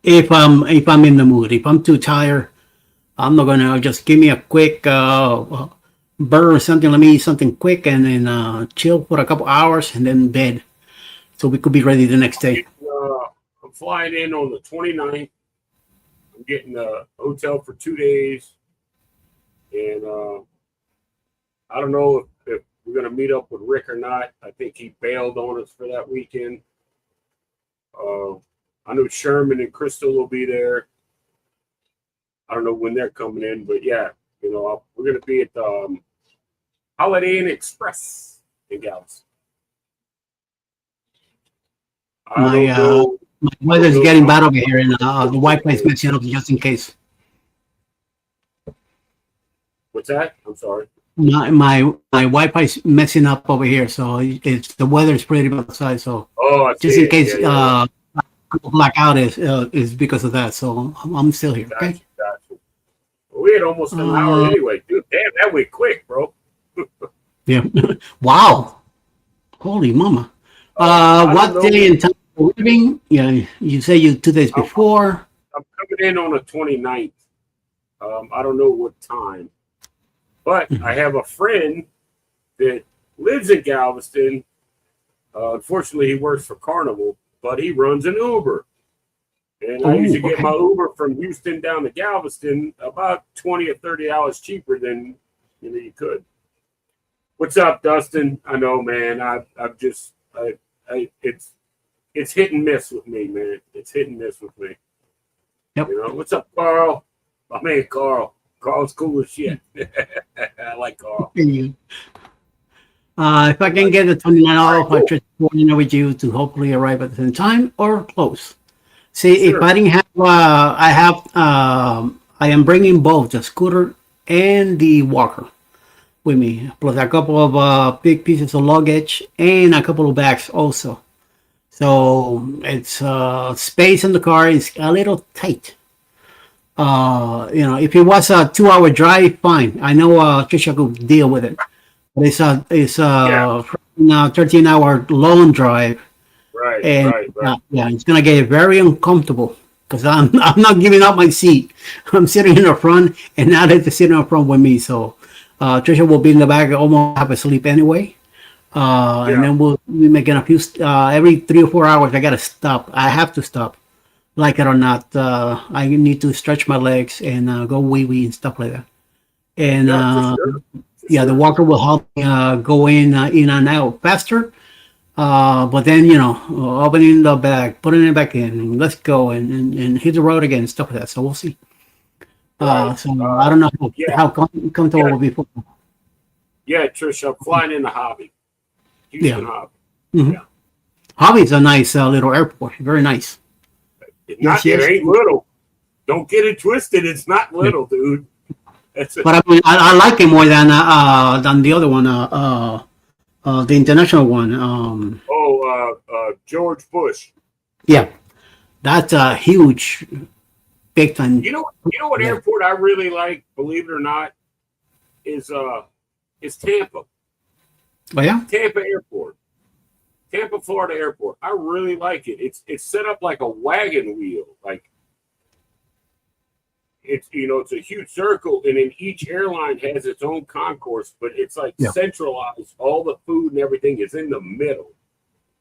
If I'm in the mood. If I'm too tired, I'm not gonna just give me a quick burger or something. Let me eat something quick and then chill for a couple hours and then bed, so we could be ready the next day. I'm flying in on the 29th. I'm getting a hotel for 2 days, and I don't know if we're gonna meet up with Rick or not. I think he bailed on us for that weekend. I know Sherman and Crystal will be there. I don't know when they're coming in, but yeah, we're going to be at the Holiday Inn Express in Galveston. My weather's getting bad over here, and the Wi-Fi is messing up just in case. What's that? I'm sorry. My Wi-Fi is messing up over here, so the weather is pretty bad outside. So just in case blackout is because of that. So I'm still here. Gotcha, Okay. gotcha. Well, we had almost an hour anyway, dude. Damn, that went quick, bro. Yeah. Wow. Holy mama. What day and time are we leaving? Yeah, you say 2 days before. I'm coming in on the 29th. I don't know what time, but I have a friend that lives in Galveston. Unfortunately, he works for Carnival, but he runs an Uber. And I usually get my Uber from Houston down to Galveston about $20 or $30 cheaper than you could. What's up, Dustin? I know, man. It's hit and miss with me, man. It's hit and miss with me. Yep. What's up, Carl? My man, Carl. Carl's cool as shit. I like Carl. If I can get the $29 off, I try to coordinate with you to hopefully arrive at the same time or close. See, sure. If I didn't have, I am bringing both the scooter and the walker with me, plus a couple of big pieces of luggage and a couple of bags also. So it's space in the car is a little tight. If it was a 2-hour drive, fine. I know Trisha could deal with it. But it's a 13-hour long drive. Right. And right. right. Yeah, it's gonna get very uncomfortable because I'm not giving up my seat. I'm sitting in the front, and now they're sitting in the front with me. So Trisha will be in the back, almost half asleep anyway. And Yeah, then we'll be making a few. Every 3 or 4 hours, I gotta stop. I have to stop, like it or not. I need to stretch my legs and go wee wee and stuff like that. And yeah, for sure, for yeah, the sure. walker will help me go in and out faster. But then, opening the bag, putting it back in, and let's go and hit the road again, stuff like that. So we'll see. Right. So I don't know Yeah, how comfortable yeah, will be for. yeah, Trish. I'm flying in the Hobby, Yeah. Houston Hobby. Mm-hmm. Yeah, Hobby's a nice little airport. Very nice. Yes, it yes. ain't little. Don't get it twisted. It's not Yeah. little, dude. It's a, But I mean, I like it more than the other one, the international one. George Bush. Yeah, that's a huge, big time. You know what Yeah. airport I really like, believe it or not, is Tampa. Oh yeah. Tampa Airport. Tampa, Florida Airport. I really like it. It's set up like a wagon wheel. Like it's a huge circle, and then each airline has its own concourse, but it's like Yeah. centralized. All the food and everything is in the middle,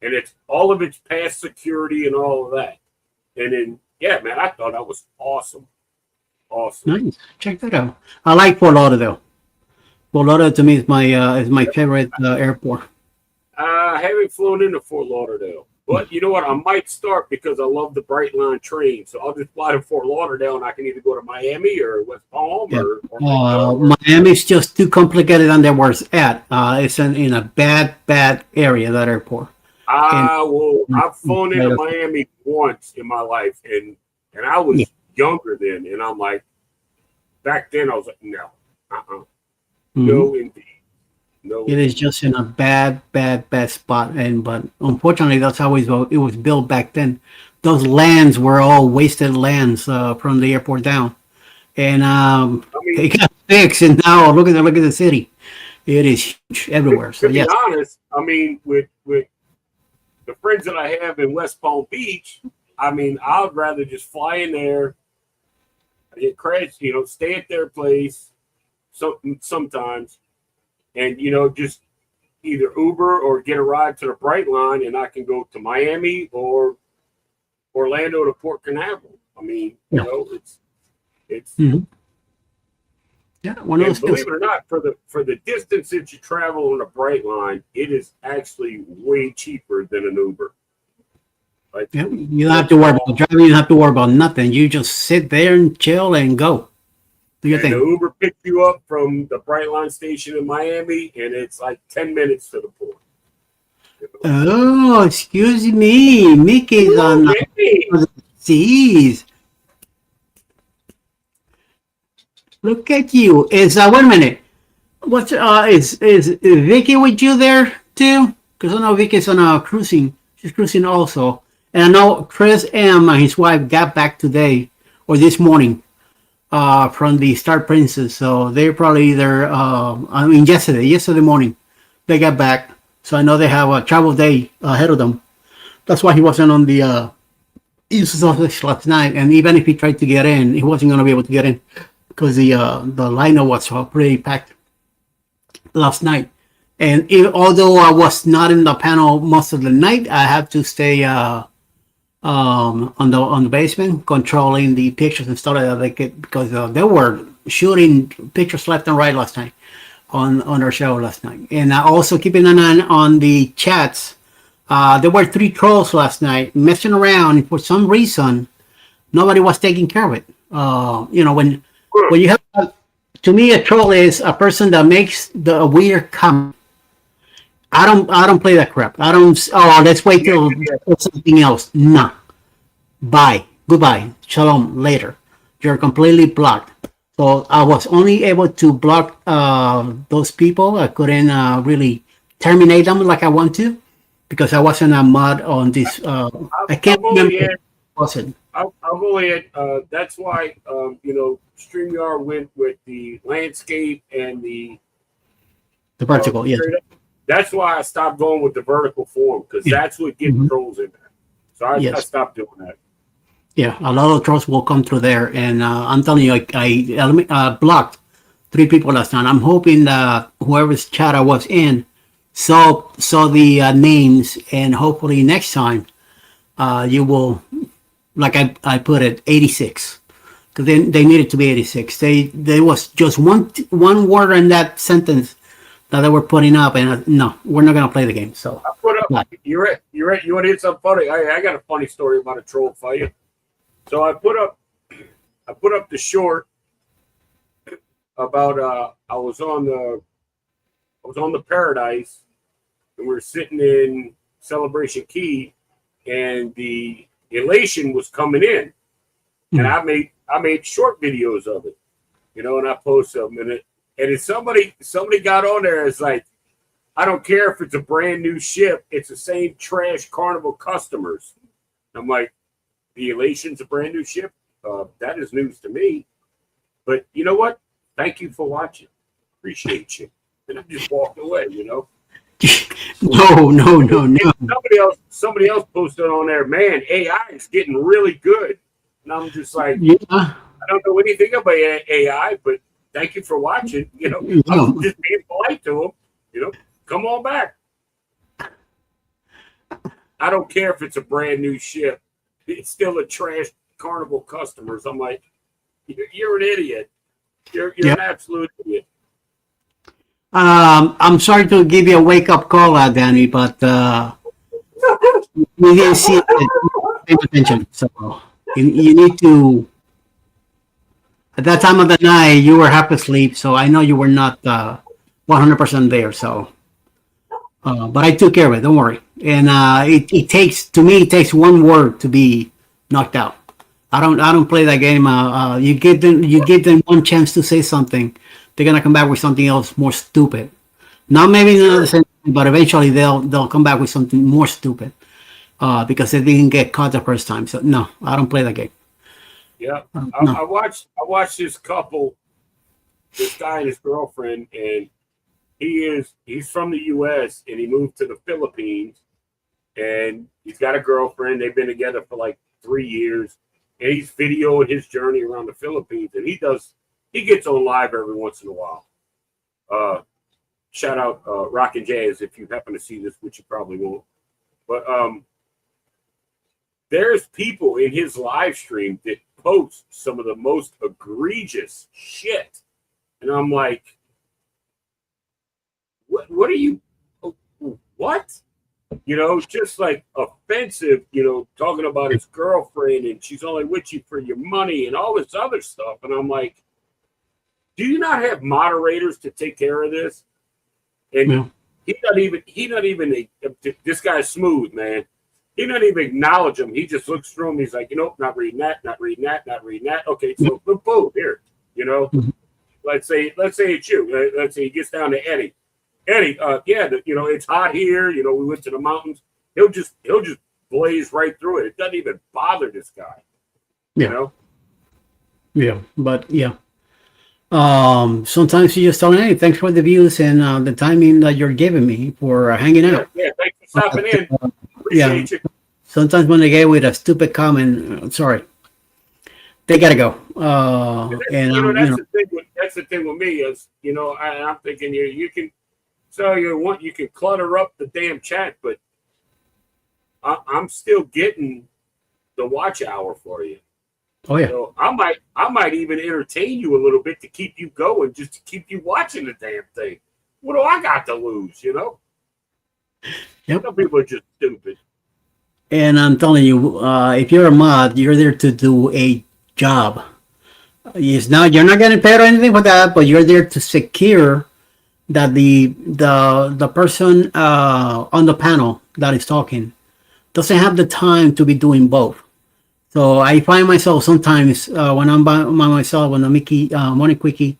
and it's all of it's past security and all of that. And then yeah, man, I thought that was awesome. Awesome. Nice. Check that out. I like Fort Lauderdale. Fort Lauderdale to me is my favorite airport. I haven't flown into Fort Lauderdale, but you know what? I might start because I love the Bright Line train. So I'll just fly to Fort Lauderdale, and I can either go to Miami or West Palm Yeah. or Orlando. Miami's just too complicated than they were at. It's in a bad area, that airport. I've flown into Miami once in my life, and I was Yeah. younger then, and I'm like, back then I was like, no, Mhm. no, indeed, no. It is just in a bad spot, but unfortunately, that's how it was built back then. Those lands were all wasted lands from the airport down, and I mean, they got fixed. And now look at the city; it is huge everywhere. So to be yes, honest, I mean, with the friends that I have in West Palm Beach, I mean, I'd rather just fly in there, get crash, stay at their place. Sometimes, and just either Uber or get a ride to the Bright Line, and I can go to Miami or Orlando to Port Canaveral. I mean, Yeah. it's Mhm. Yeah, one of and those believe things. it or not, for the distance that you travel on a Bright Line, it is actually way cheaper than an Uber. Like Yeah, you don't have to worry about driving. You don't have to worry about nothing. You just sit there and chill and go. Do your and the thing. Uber picks you up from the Bright Line station in Miami, and it's like 10 minutes to the port. Oh, excuse me. Mickey's on Okay. the seas. Look at you. Wait a minute. What's is Vicky with you there too? Because I know Vicky's on cruising. She's cruising also. And I know Chris M and his wife got back today or this morning from the Star Princess. So they're probably either yesterday morning they got back. So I know they have a travel day ahead of them. That's why he wasn't on the East office last night. And even if he tried to get in, he wasn't going to be able to get in because the lineup was pretty packed last night. And although I was not in the panel most of the night, I had to stay on the basement controlling the pictures and stuff like that because they were shooting pictures left and right last night on our show last night. And also keeping an eye on the chats. There were 3 trolls last night messing around, and for some reason nobody was taking care of it. When you have to me, a troll is a person that makes a weird comment. I don't play that crap. I don't. Oh, let's wait till something else. Nah. Bye. Goodbye. Shalom. Later. You're completely blocked. So I was only able to block those people. I couldn't really terminate them like I want to because I wasn't a mod on this. I can't remember. I've only had. That's why StreamYard went with the landscape and the vertical. Yes. That's why I stopped going with the vertical form because that's what gets trolls in there. So I Yes. stopped doing that. Yeah, a lot of trolls will come through there, and I'm telling you, I blocked 3 people last time. I'm hoping that whoever's chat I was in saw the names, and hopefully next time you will, like I put it, 86, because they needed to be 86. There was just one word in that sentence that they were putting up, and no, we're not gonna play the game. So I put up. not. You're right. You're right. You want to hear something funny? I got a funny story about a troll fight. So I put up the short about I was on the Paradise, and we were sitting in Celebration Key, and the elation was coming in, and I made short videos of it, and I posted them, and if somebody got on there, it's like, I don't care if it's a brand new ship, it's the same trash Carnival customers. I'm like, the elation's a brand new ship. That is news to me. But you know what? Thank you for watching. Appreciate you. And I just walked away, No. Somebody else posted on there, man, AI is getting really good. And I'm just like, Yeah. I don't know anything about AI, but thank you for watching. I'm just being polite to them. Come on back. I don't care if it's a brand new ship. It's still a trash Carnival customers. I'm like, you're an idiot. You're an absolute idiot. I'm sorry to give you a wake up call, Danny, but we didn't see it. Pay attention. So you need to. At that time of the night, you were half asleep, so I know you were not 100% there. So, but I took care of it. Don't worry. And it takes one word to be knocked out. I don't play that game. You give them one chance to say something, they're gonna come back with something else more stupid. Not maybe not the same, but eventually they'll come back with something more stupid because they didn't get caught the first time. So no, I don't play that game. Yeah, No. I watched this couple, this guy and his girlfriend, and he's from the U.S. and he moved to the Philippines, and he's got a girlfriend. They've been together for like 3 years, and he's videoing his journey around the Philippines, and he gets on live every once in a while. Shout out Rock and Jazz if you happen to see this, which you probably won't. But there's people in his live stream that post some of the most egregious shit, and I'm like, what are you? What? Just like offensive. Talking about his girlfriend and she's only with you for your money and all this other stuff, and I'm like, do you not have moderators to take care of this? And Yeah. he not even this guy's smooth, man. He doesn't even acknowledge him. He just looks through him. He's like, not reading that, not reading that, not reading that. Okay, so boom, here. Mhm. Let's say it's you. Let's say he gets down to Eddie. Eddie, it's hot here. We went to the mountains. He'll just blaze right through it. It doesn't even bother this guy. Yeah. Yeah, but yeah. Sometimes you just tell me, hey, thanks for the views and the timing that you're giving me for hanging out. Yeah, thanks for stopping in. Yeah. Appreciate you. Sometimes when they get with a stupid comment, sorry, they gotta go. That's the thing with me is, I'm thinking you can you can clutter up the damn chat, but I'm still getting the watch hour for you. Oh yeah. So I might even entertain you a little bit to keep you going, just to keep you watching the damn thing. What do I got to lose? Yep. Some people are just stupid. And I'm telling you, if you're a mod, you're there to do a job. You're not getting paid or anything for that, but you're there to secure that the person on the panel that is talking doesn't have the time to be doing both. So I find myself sometimes when I'm by myself, when I'm Morning Quickie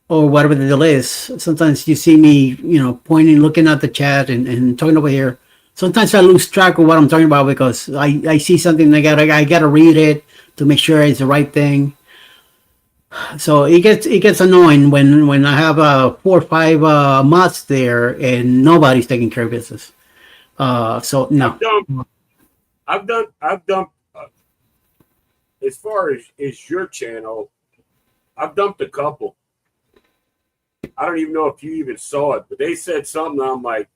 or whatever the deal is, sometimes you see me, pointing, looking at the chat and talking over here. Sometimes I lose track of what I'm talking about because I see something, I gotta read it to make sure it's the right thing. So it gets annoying when I have 4 or 5 mods there and nobody's taking care of business. So no. I've done as far as your channel, I've dumped a couple. I don't even know if you even saw it, but they said something. I'm like,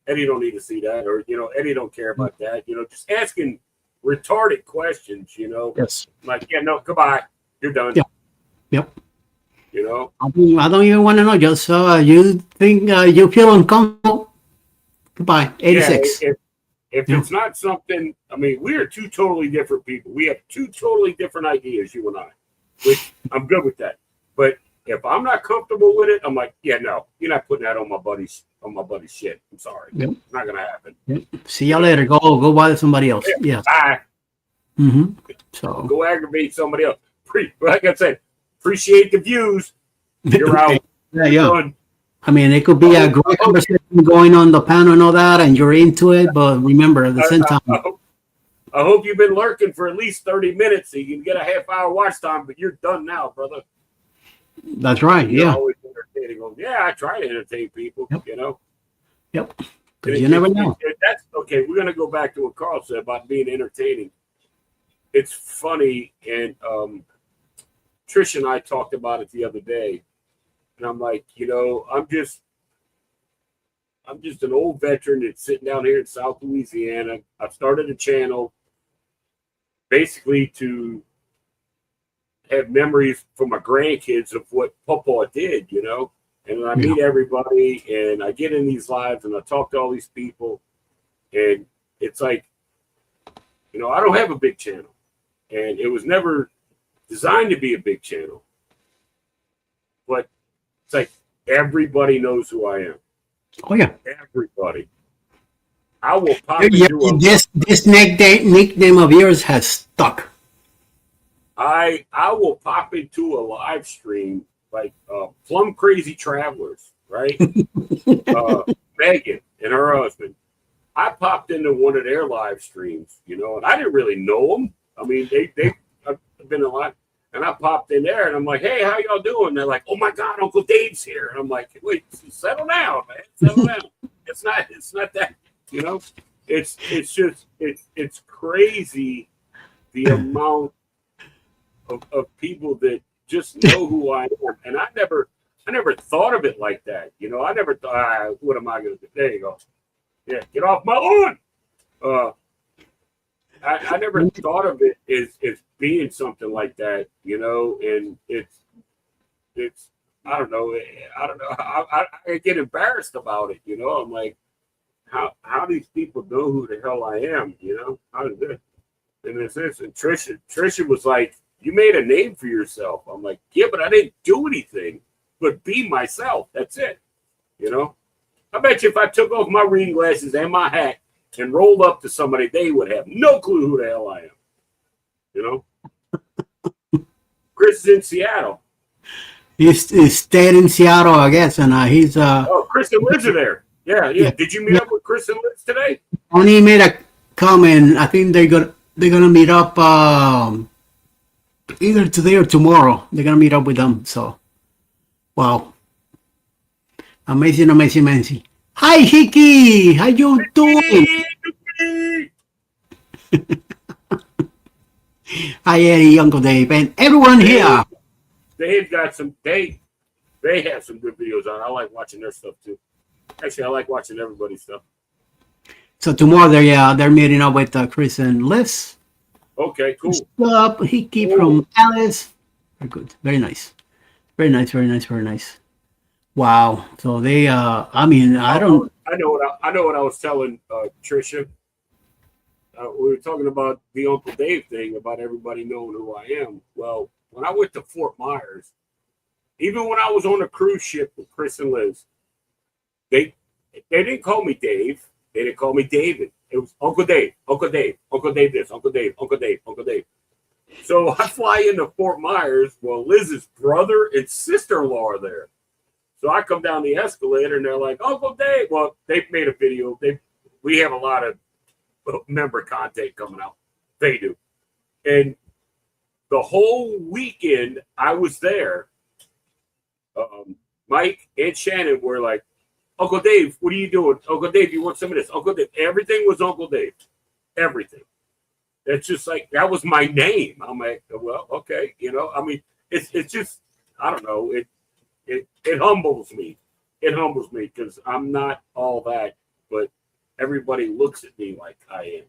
Eddie don't need to see that, or Eddie don't care about that. Just asking retarded questions. Yes. Like, yeah, no, goodbye, you're done. Yep. Yep. I don't even want to know. Just you think you feel uncomfortable. Goodbye. 86. Yeah, if it's not something, I mean, we are two totally different people. We have two totally different ideas, you and I, which I'm good with that. But if I'm not comfortable with it, I'm like, yeah, no, you're not putting that on my buddy's shit. I'm sorry. Yep. It's not gonna happen. Yep. See you later. Go bother somebody else. Yeah. Bye. Mm-hmm. So go aggravate somebody else. Like I said, appreciate the views. You're out. Yeah. Done. I mean, it could be a great conversation going on the panel and all that, and you're into it. But remember, at the same time, I hope you've been lurking for at least 30 minutes so you can get a half-hour watch time. But you're done now, brother. That's right. You're yeah. Always entertaining. Yeah, I try to entertain people. Yep. Yep. Because you never know. That's okay. We're gonna go back to what Carl said about being entertaining. It's funny, and Trish and I talked about it the other day. And I'm like, I'm just an old veteran that's sitting down here in South Louisiana. I've started a channel basically to have memories for my grandkids of what Papa did, And I meet everybody, and I get in these lives, and I talk to all these people, and it's like, I don't have a big channel, and it was never designed to be a big channel, but it's like everybody knows who I am. Oh yeah, everybody. I will pop into this nickname of yours has stuck. I will pop into a live stream like Plum Crazy Travelers, right? Megan and her husband. I popped into one of their live streams, and I didn't really know them. I mean, they've been alive. And I popped in there, and I'm like, "Hey, how y'all doing?" They're like, "Oh my God, Uncle Dave's here." And I'm like, "Wait, settle down, man. Settle down. It's not that, It's crazy the amount of people that just know who I am, and I never thought of it like that. I never thought, what am I going to do? There you go. Yeah, get off my lawn. I never thought of it as being something like that, and it's I don't know. I get embarrassed about it, I'm like, how these people know who the hell I am, How is it? And it's this, and Trisha was like, you made a name for yourself. I'm like, yeah, but I didn't do anything but be myself. That's it, I bet you if I took off my reading glasses and my hat and rolled up to somebody, they would have no clue who the hell I am. Chris is in Seattle. He's stayed in Seattle, I guess, and he's Chris and Liz are there. Yeah. Did you meet up with Chris and Liz today? Only made a comment. I think they're gonna meet up either today or tomorrow. They're gonna meet up with them. So, wow, amazing. Hi, Hickey. How you doing? Hi, Eddie, Uncle Dave, and everyone here. They've got some. They have some good videos on. I like watching their stuff too. Actually, I like watching everybody's stuff. So tomorrow they're meeting up with Chris and Liz. Okay, cool. What's up, Hickey from Alice? Very good. Very nice. Very nice. Wow. So they I mean, I know what I was telling Trisha. We were talking about the Uncle Dave thing, about everybody knowing who I am. Well, when I went to Fort Myers, even when I was on a cruise ship with Chris and Liz, they didn't call me Dave. They didn't call me David. It was Uncle Dave, Uncle Dave, Uncle Dave this, Uncle Dave, Uncle Dave, Uncle Dave. So I fly into Fort Myers. Well, Liz's brother and sister-in-law are there. So I come down the escalator, and they're like, Uncle Dave. Well, they've made a video. We have a lot of member content coming out. They do. And the whole weekend I was there, Mike and Shannon were like, Uncle Dave, what are you doing? Uncle Dave, you want some of this? Uncle Dave. Everything was Uncle Dave. Everything. It's just like that was my name. I'm like, well, okay, I mean, it's just I don't know. It humbles me. It humbles me because I'm not all that, but everybody looks at me like I am.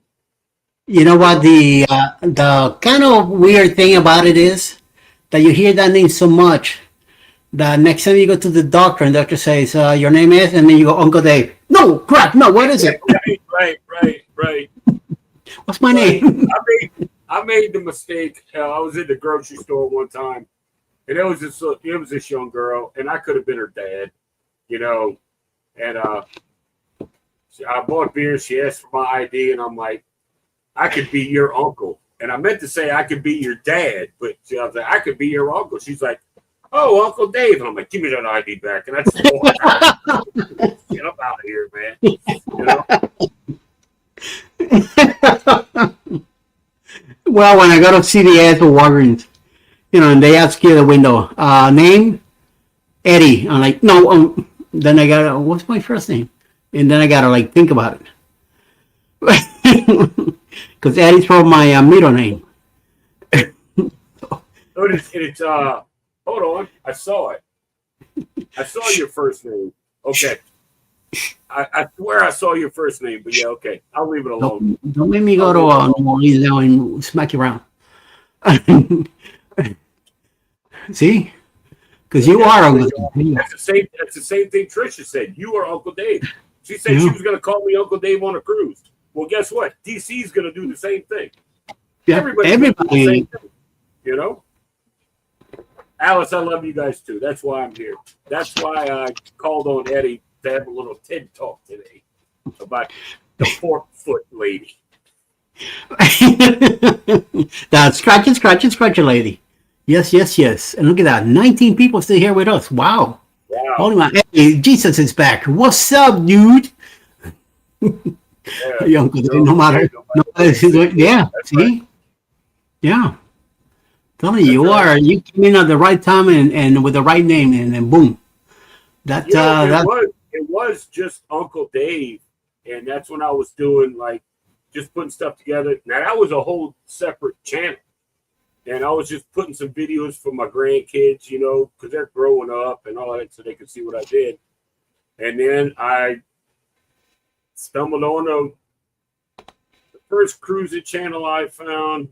You know You what know? the kind of weird thing about it is that you hear that name so much that next time you go to the doctor and the doctor says your name is, and then you go Uncle Dave. No, crap. No, what is it? Right. What's my Right. name? I made the mistake. I was in the grocery store one time, and it was this young girl, and I could have been her dad, you know. And I bought beer. She asked for my ID, and I'm like, I could be your uncle. And I meant to say I could be your dad, but I was like, I could be your uncle. She's like, oh, Uncle Dave. And I'm like, give me that ID back. And I just walked out. Get up out of here, man. Well, when I go to CVS or Walgreens, and they ask you the window, name Eddie. I'm like, no. Then I gotta, what's my first name? And then I gotta like think about it, because Eddie's from my middle name. It's hold on. I saw it. I saw your first name. Okay. I swear I saw your first name, but yeah, okay. I'll leave it alone. Don't make me go to New Orleans now and smack you around. See? Because you are Uncle Dave. That's the same thing Trisha said. You are Uncle Dave. She said she was going to call me Uncle Dave on a cruise. Well, guess what? DC's going to do the same thing. Yeah, Everybody. Do the same thing, Alice, I love you guys too. That's why I'm here. That's why I called on Eddie to have a little TED talk today about the 4-foot lady. That scratch lady. Yes. And look at that. 19 people still here with us. Wow. Holy my, hey, Jesus is back. What's up, dude? Yeah. No matter. Yeah. See? Right. Yeah. Telling you, you came in at the right time and with the right name, and then boom. It was just Uncle Dave, and that's when I was doing like just putting stuff together. Now that was a whole separate channel, and I was just putting some videos for my grandkids, because they're growing up and all that, so they could see what I did. And then I stumbled on the first cruising channel I found.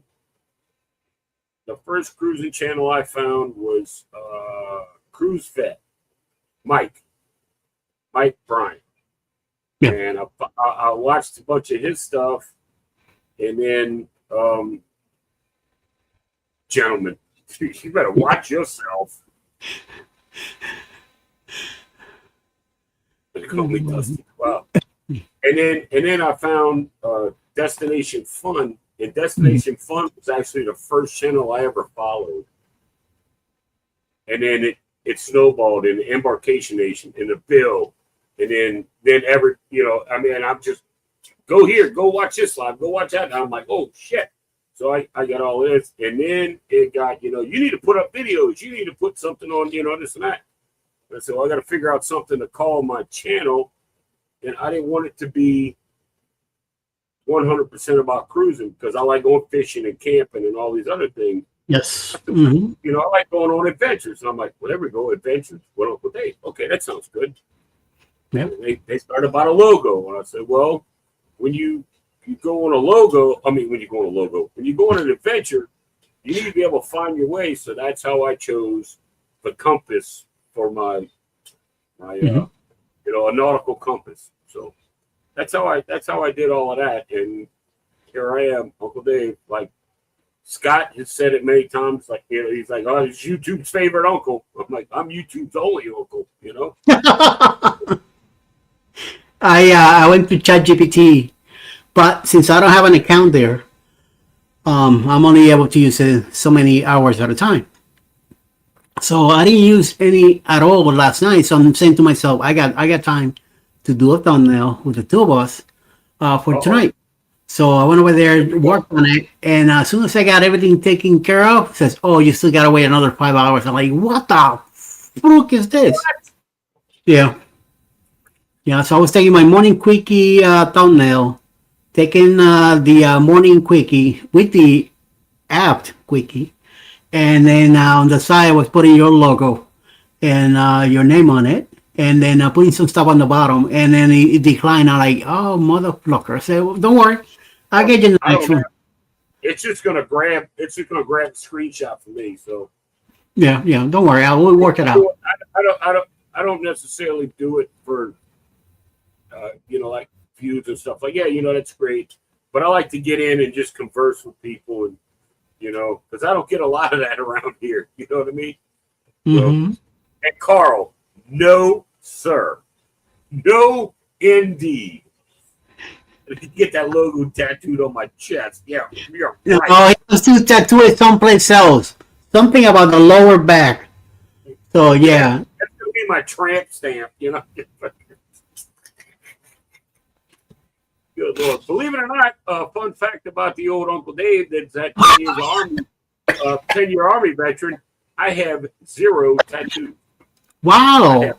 The first cruising channel I found was Cruise Vet, Mike Bryant. Yeah. And I watched a bunch of his stuff, and then, gentlemen, you better watch yourself. They call me Dusty. Wow. And then I found Destination Fun. And Destination Fun was actually the first channel I ever followed. And then it snowballed in the Embarkation Nation, in the Bill. And then I'm just, go here, go watch this live, go watch that. And I'm like, oh, shit. So I got all this. And then it got, you need to put up videos. You need to put something on, this and that. And so I got to figure out something to call my channel. And I didn't want it to be 100% about cruising, because I like going fishing and camping and all these other things. Yes. Mm-hmm. I like going on adventures. And I'm like, well, there we go, adventures with Uncle Dave. Okay, that sounds good. Yep. They started about a logo. And I said, well, when you go on a logo, when you go on an adventure, you need to be able to find your way. So that's how I chose the compass for my a nautical compass. So that's how I did all of that. And here I am, Uncle Dave. Like Scott has said it many times. Like, he's like, oh, he's YouTube's favorite uncle. I'm like, I'm YouTube's only uncle. I went to ChatGPT, but since I don't have an account there, I'm only able to use it so many hours at a time. So I didn't use any at all last night. So I'm saying to myself, I got time to do a thumbnail with the two of us for tonight. So I went over there, worked on it, and as soon as I got everything taken care of, it says, oh, you still got to wait another 5 hours. I'm like, what the fuck is this? What? Yeah. Yeah, so I was taking my morning Quickie thumbnail taking the morning quickie with the app quickie, and then on the side I was putting your logo and your name on it, and then putting some stuff on the bottom, and then it declined. I'm like, oh motherfucker! I said, well, don't worry, I'll get you the I next don't one. have. It's just gonna grab. It's just gonna grab the screenshot for me. So Yeah, yeah, don't worry, I will work it out. I don't necessarily do it for like views and stuff. Like, yeah, that's great. But I like to get in and just converse with people, and because I don't get a lot of that around here. You know what I mean? So, Mm-hmm. and Carl, no, sir. No, indeed. Get that logo tattooed on my chest. Yeah, you're No, right. he has to tattoo it someplace else. Something about the lower back. So Yeah, yeah. that's gonna be my tramp stamp. Good Lord. Believe it or not, fun fact about the old Uncle Dave that's that 10-year Army veteran. I have 0 tattoos. I Wow. have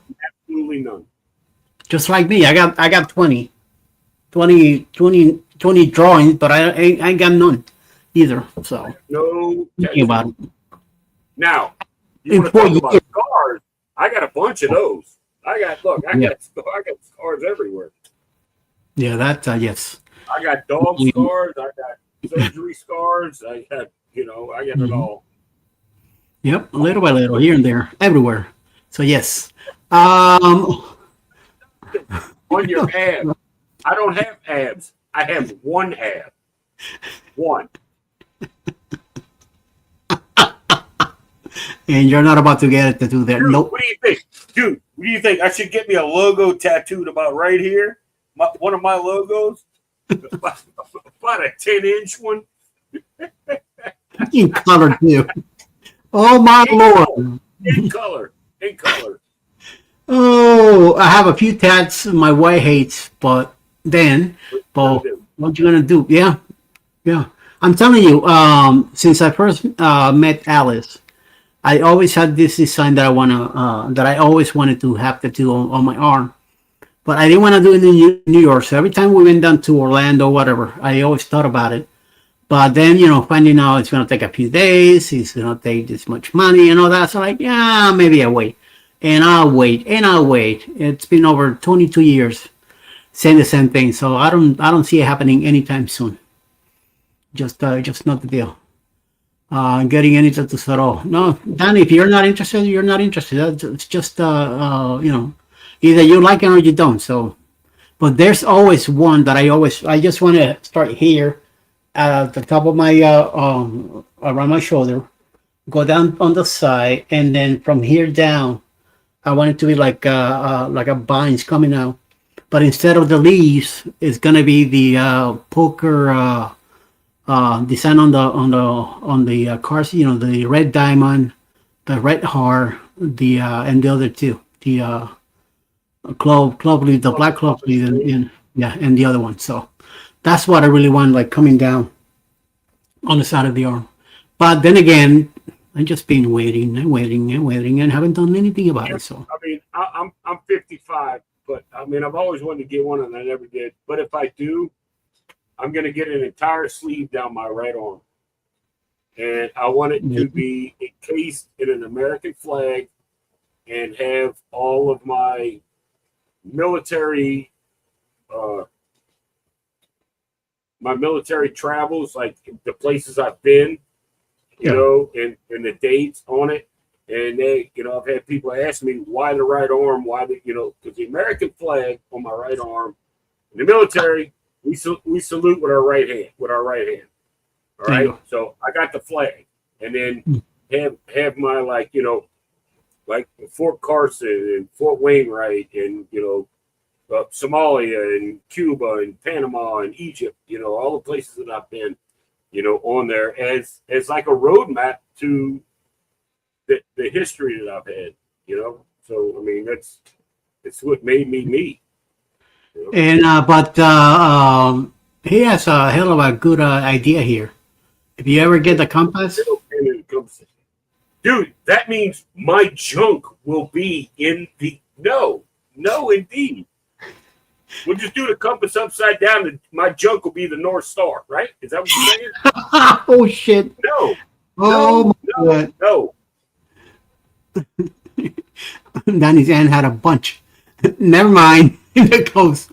absolutely none. Just like me. I got 20 drawings, but I got none either. So No thinking tattoos. about it. Now, you In want to four talk years. about scars? I got a bunch of those. I got Yeah. scars everywhere. Yeah, that yes. I got dog scars. I got surgery scars. I got it Mhm. all. Yep, little Oh, by little, here and there, everywhere. So yes. on your abs. I don't have abs. I have one ab. One. And you're not about to get it to do that. Dude, Nope. what do you think? Dude, what do you think? I should get me a logo tattooed about right here. One of my logos. About a 10-inch one. In color too. Oh my In color. lord. In color. In color. Oh, I have a few tats my wife hates, but What you gonna but do? what you gonna do? Yeah, yeah. I'm telling you, since I first met Alice, I always had this design that I always wanted to have tattoo on my arm, but I didn't want to do it in New York. So every time we went down to Orlando, whatever, I always thought about it. But then, finding out it's going to take a few days, it's going to take this much money and all that. So, like, yeah, maybe I wait. And I'll wait and I'll wait. It's been over 22 years saying the same thing. So I don't see it happening anytime soon. Just not the deal. Getting any tattoos at all. No, Danny, if you're not interested, you're not interested. It's just, either you like it or you don't. So, but there's always one that I just want to start here at the top of my around my shoulder, go down on the side, and then from here down, I want it to be like a vines coming out, but instead of the leaves, it's gonna be the poker design on the cars. The red diamond, the red heart, the and the other two, the clove leaf, the black clove leaf, and yeah, and the other one. So that's what I really want, like coming down on the side of the arm. But then again, I've just been waiting and waiting and waiting and haven't done anything about Yeah, it. So I mean, I'm 55, but I mean, I've always wanted to get one, and I never did. But if I do, I'm gonna get an entire sleeve down my right arm, and I want it to be encased in an American flag and have all of my military, uh, travels, like the places I've been, yeah, and the dates on it. And I've had people ask me why the right arm, because the American flag on my right arm, in the military, we salute with our right hand, All there you right. go. So I got the flag, and then have my like Fort Carson and Fort Wainwright and Somalia and Cuba and Panama and Egypt, all the places that I've been, on there as like a roadmap to the history that I've had. So I mean it's what made me me. And he has a hell of a good idea here. If you ever get the compass, Dude, that means my junk will be in the no, indeed. We'll just do the compass upside down, and my junk will be the North Star, right? Is that what you're saying? Oh shit! No, Oh my god! no. Danny's aunt had a bunch. Never mind. It goes.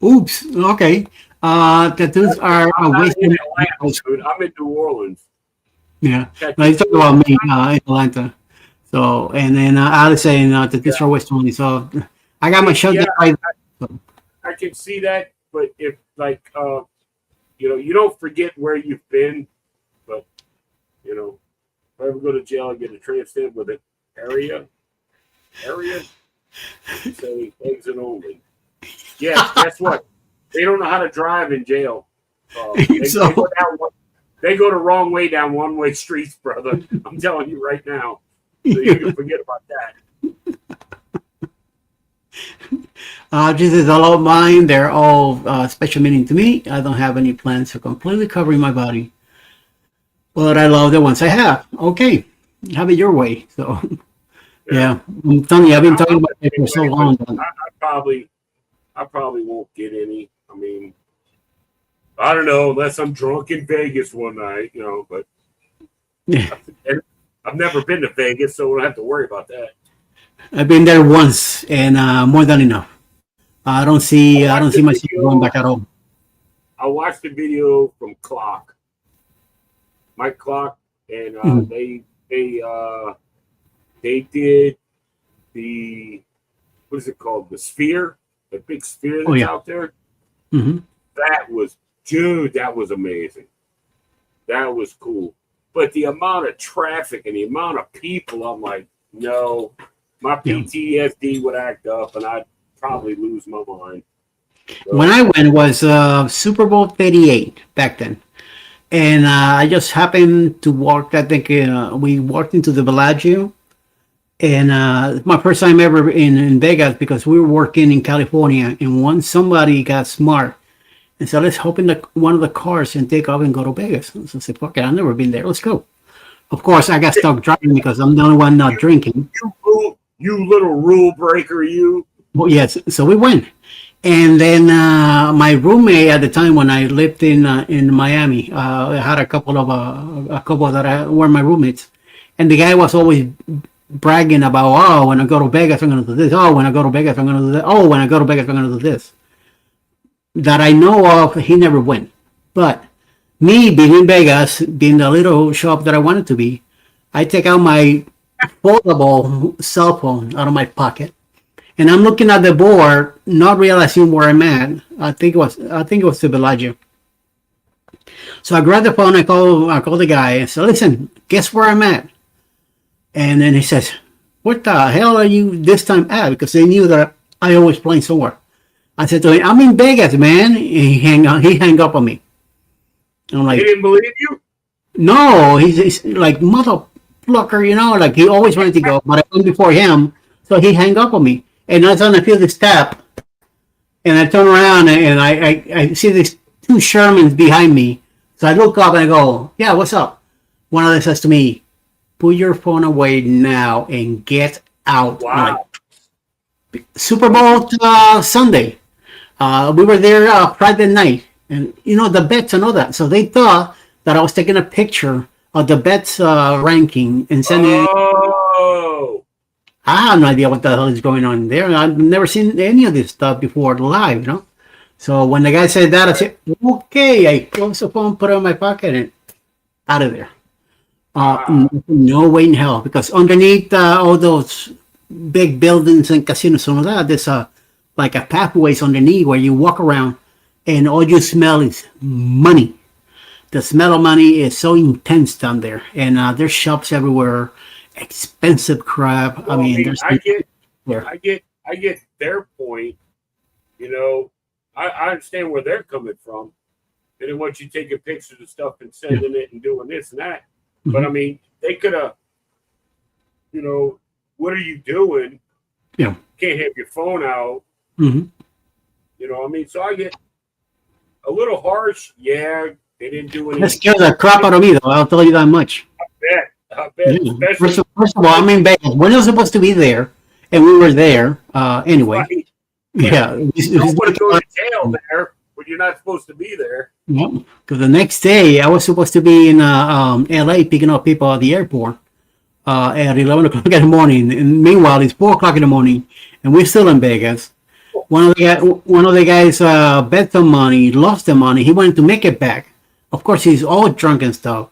Oops. Okay. Tattoos are a I'm not waste. in Atlanta, dude. I'm in New Orleans. Yeah. No, he's talking about me in Atlanta. So, and then Alice saying tattoos are a waste of money. So, I got my shot right. I can see that, but if like you don't forget where you've been, but if I ever go to jail, I get a tramp stamp with an area, say exit only. Yeah, guess what? They don't know how to drive in jail. They go the wrong way down one-way streets, brother. I'm telling you right now. So you can forget about that. Jesus, all of mine, they're all special meaning to me. I don't have any plans for completely covering my body, but I love the ones I have. Okay, have it your way. So, yeah, I'm telling you, I've been talking about it for so long. I probably won't get any. I mean, I don't know, unless I'm drunk in Vegas one night, but Yeah. I've never been to Vegas, so we don't have to worry about that. I've been there once, and more than enough. I don't see myself going back at all. I watched the video from Mike Clock, and they did the what is it called? The sphere, the big sphere that's out there. Mm-hmm. That was amazing. That was cool. But the amount of traffic and the amount of people, I'm like, no, my PTSD would act up, and I'd probably lose my mind. So, when I went was Super Bowl 38 back then. And I just happened to walk, I think we walked into the Bellagio. And my first time ever in Vegas, because we were working in California. And once somebody got smart and said, let's hop in one of the cars and take off and go to Vegas. So I said, fuck it, I've never been there. Let's go. Of course, I got stuck driving because I'm the only one not drinking. You little rule breaker, you. Well, yes. So we went. And then my roommate at the time when I lived in Miami, I had a couple that were my roommates, and the guy was always bragging about, oh, when I go to Vegas, I'm going to do this. Oh, when I go to Vegas, I'm going to do that. Oh, when I go to Vegas, I'm going to do this. That I know of, he never went. But me being in Vegas, being the little shop that I wanted to be, I take out my foldable cell phone out of my pocket. And I'm looking at the board, not realizing where I'm at. I think it was the Bellagio. So I grabbed the phone. I call the guy and said, "Listen, guess where I'm at?" And then he says, "What the hell are you this time at?" Because they knew that I always playing somewhere. I said to him, "I'm in Vegas, man." And he hang up on me. I'm like, he didn't believe you? No, he's like motherfucker, like he always wanted to go, but I went before him, so he hang up on me. And all of a sudden I feel this tap, and I turn around and I see these two Shermans behind me. So I look up and I go, "Yeah, what's up?" One of them says to me, "Put your phone away now and get out." Wow. Like, Super Bowl Sunday. We were there Friday night, and the bets and all that. So they thought that I was taking a picture of the bets ranking and sending. Oh. I have no idea what the hell is going on there. I've never seen any of this stuff before live, So when the guy said that, I said, "Okay." I closed the phone, put it in my pocket, and out of there. No way in hell, because underneath all those big buildings and casinos and all that, there's like a pathways underneath where you walk around, and all you smell is money. The smell of money is so intense down there, and there's shops everywhere. Expensive crap. Well, I get their point. I understand where they're coming from. They didn't want you taking pictures of stuff and sending it and doing this and that. Mm-hmm. But I mean, they could have. What are you doing? Yeah. Can't have your phone out. Mm-hmm. So I get a little harsh. Yeah, they didn't do anything. That scares the crap out of me, though. I'll tell you that much. I bet. Yeah. First of all, I'm in Vegas. We're not supposed to be there, and we were there anyway. Right. Yeah, You don't want to go to jail there when you're not supposed to be there. because the next day I was supposed to be in LA picking up people at the airport at 11 o'clock in the morning. And meanwhile, it's 4 o'clock in the morning, and we're still in Vegas. One of the guys bet some money, lost the money. He wanted to make it back. Of course, he's all drunk and stuff.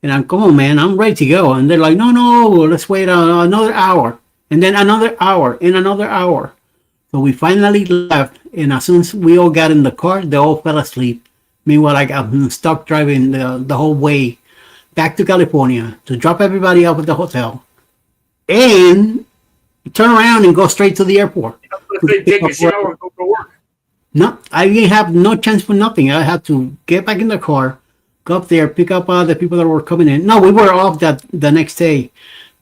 And I'm, come on, man, I'm ready to go. And they're like, no, let's wait another hour. And then another hour and another hour. So we finally left. And as soon as we all got in the car, they all fell asleep. Meanwhile, I'm stuck driving the whole way back to California to drop everybody off at the hotel and turn around and go straight to the airport. Take a shower and go to work. No, I didn't have no chance for nothing. I had to get back in the car, go up there, pick up the people that were coming in. No, we were off the next day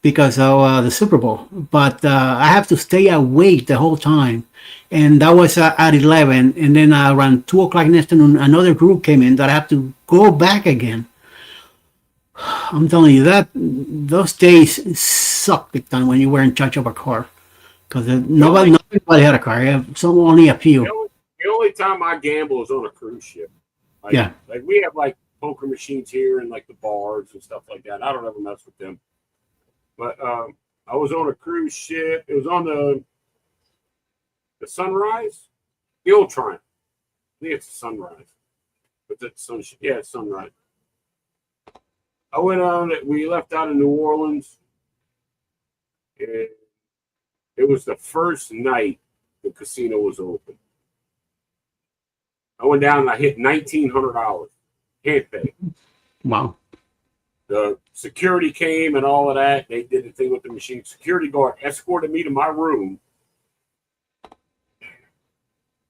because of the Super Bowl. But I have to stay awake the whole time. And that was at 11. And then around 2 o'clock in the afternoon, another group came in that I have to go back again. I'm telling you, those days suck big time when you were in charge of a car. Because nobody had a car. Only a few. The only time I gamble is on a cruise ship. Like we have like poker machines here and like the bars and stuff like that. I don't ever mess with them. But I was on a cruise ship. It was on the Sunrise, the old Triumph. I think it's the Sunrise. But that's it's Sunrise. I went on it. We left out of New Orleans. And it was the first night the casino was open. I went down and I hit $1,900 hand pay. Wow. The security came and all of that. They did the thing with the machine. Security guard escorted me to my room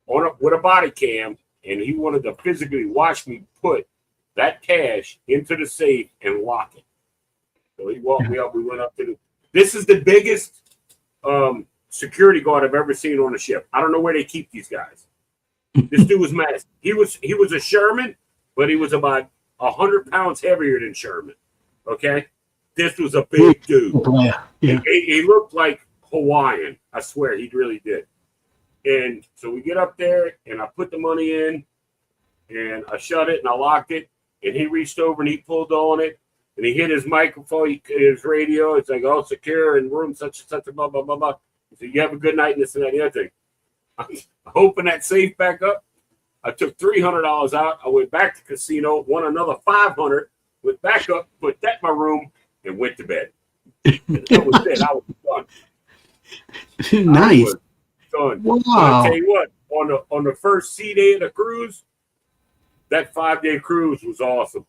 with a body cam, and he wanted to physically watch me put that cash into the safe and lock it. So he walked me up. We went up to the. This is the biggest security guard I've ever seen on a ship. I don't know where they keep these guys. This dude was massive. He was a Sherman, but he was about 100 pounds heavier than Sherman. Okay, this was a big dude. Yeah. He looked like Hawaiian. I swear, he really did. And so we get up there, and I put the money in, and I shut it, and I locked it. And he reached over and he pulled on it, and he hit his microphone, his radio. It's like, oh, secure in room such and such, blah blah blah blah. He said, you have a good night, and this and that, and the other thing. I opened that safe back up. I took $300 out. I went back to casino, won another $500, went back up, put that in my room, and went to bed. And that was it. I was done. Nice. I was done. Wow. I'll tell you what, on the first sea day of the cruise, that 5-day cruise was awesome.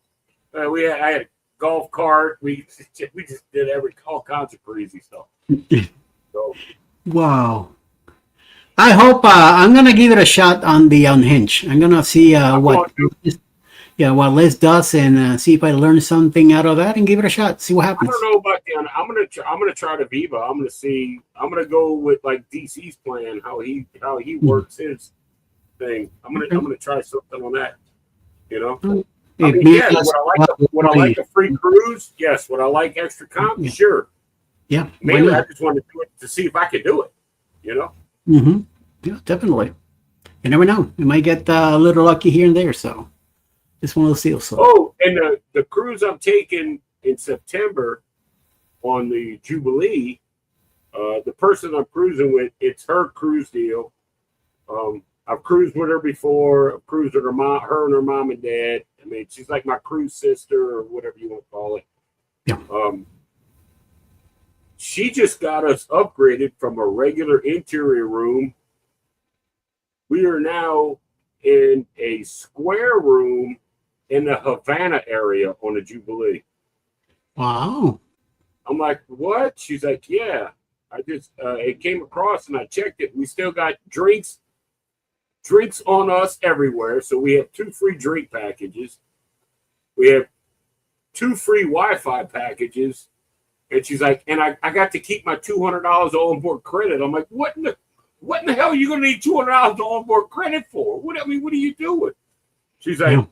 I had a golf cart. We just did all kinds of crazy stuff. So, wow. I hope I'm gonna give it a shot on the Unhinged. I'm gonna see what Les does and see if I learn something out of that and give it a shot. See what happens. I don't know about the. I'm gonna try the Viva. I'm gonna go with like DC's plan, how he works his thing. I'm gonna try something on that. You know. I mean, yeah, would I like a free cruise? Yes. Would I like extra comp? Yeah. Sure. Yeah. Mainly, I just wanted to do it to see if I could do it. You know. Mm-hmm. Yeah, definitely. You never know. You might get a little lucky here and there. So, just one of those deals. So. Oh, and the cruise I'm taking in September on the Jubilee, the person I'm cruising with, it's her cruise deal. I've cruised with her before. I've cruised with her and her mom and dad. I mean, she's like my cruise sister or whatever you want to call it. Yeah. She just got us upgraded from a regular interior room. We are now in a square room in the Havana area on the Jubilee. Wow. I'm like, what? She's like, yeah. I just it came across and I checked it. We still got drinks on us everywhere. So we have 2 free drink packages. We have 2 free Wi-Fi packages. And she's like, and I got to keep my $200 on-board credit. I'm like, what in the hell are you going to need $200 on-board credit for? What are you doing? She's like,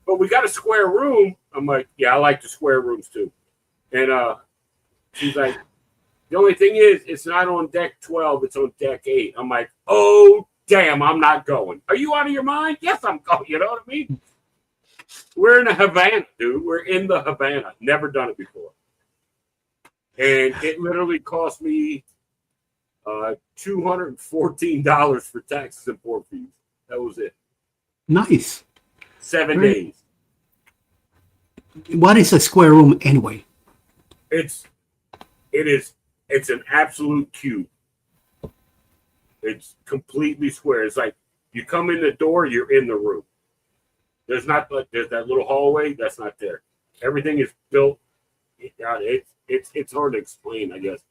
but we got a square room. I'm like, yeah, I like the square rooms too. And she's like, the only thing is, it's not on deck 12, it's on deck 8. I'm like, oh, damn, I'm not going. Are you out of your mind? Yes, I'm going. You know what I mean? We're in the Havana, dude. We're in the Havana. Never done it before. And it literally cost me $214 for taxes and port fees. That was it. Nice. 7 days. What is a square room anyway? It's an absolute cube. It's completely square. It's like you come in the door, you're in the room. There's that little hallway that's not there. Everything is built. It's hard to explain, I guess,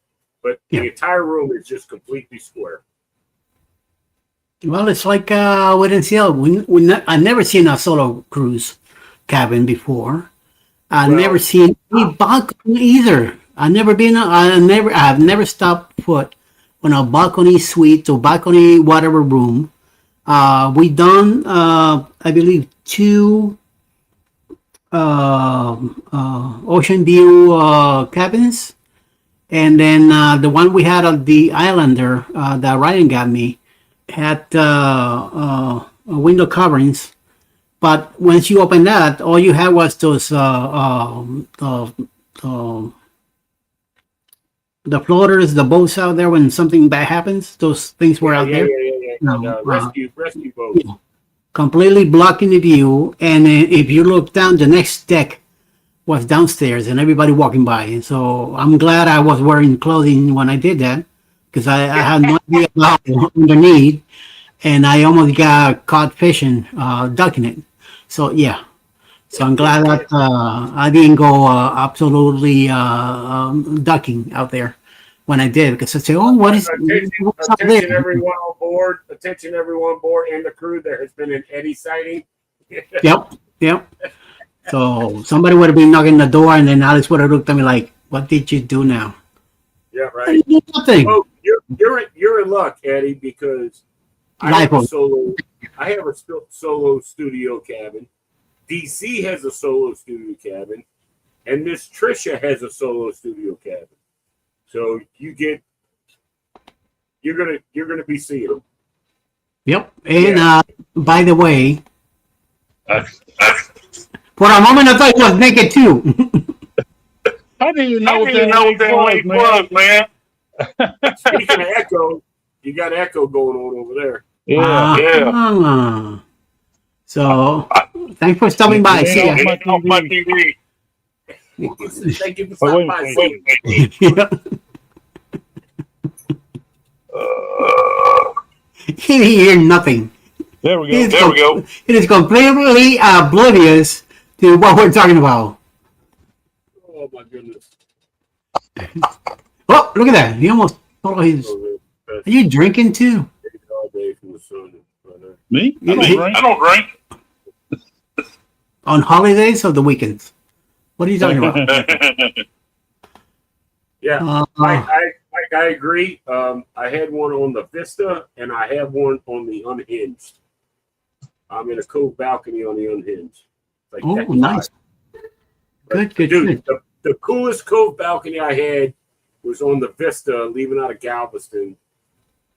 but the entire room is just completely square. Well, it's like with NCL. I never seen a solo cruise cabin before. I've never seen any balcony either. I've never stopped foot on a balcony suite or balcony whatever room. We done, I believe, 2 ocean view cabins, and then the one we had on the Islander that Ryan got me had window coverings. But once you open that, all you had was those the floaters, the boats out there when something bad happens. Those things were out there. No, rescue boat. Completely blocking the view, and if you look down, the next deck was downstairs, and everybody walking by. And so I'm glad I was wearing clothing when I did that, because I had no idea about underneath, and I almost got caught fishing, ducking it. So yeah, so I'm glad that I didn't go absolutely ducking out there when I did, because I say, oh, what's out there? Attention everyone on board, and the crew. There has been an Eddie sighting. Yep. So somebody would have been knocking the door, and then Alice would have looked at me like, "What did you do now?" Yeah, right. Nothing. Well, you're in luck, Eddie, because I have a solo studio cabin. DC has a solo studio cabin, and Miss Trisha has a solo studio cabin. So you're gonna be seeing them. Yep. And by the way, for a moment I thought he was naked too. I didn't even know what that was, man. Speaking of echo, you got echo going on over there. Yeah. So thanks for stopping by. See ya. Off my TV. Thank you for stopping by. He didn't hear nothing. There we go. It is completely oblivious to what we're talking about. Oh my goodness! Oh, look at that! He almost told his. Are you drinking too? Me? I don't drink. On holidays or the weekends? What are you talking about? Yeah, I agree. I had one on the Vista, and I have one on the Unhinged. I'm in a cove balcony on the Unhinged. Like nice. Good. Dude, the coolest cove balcony I had was on the Vista, leaving out of Galveston,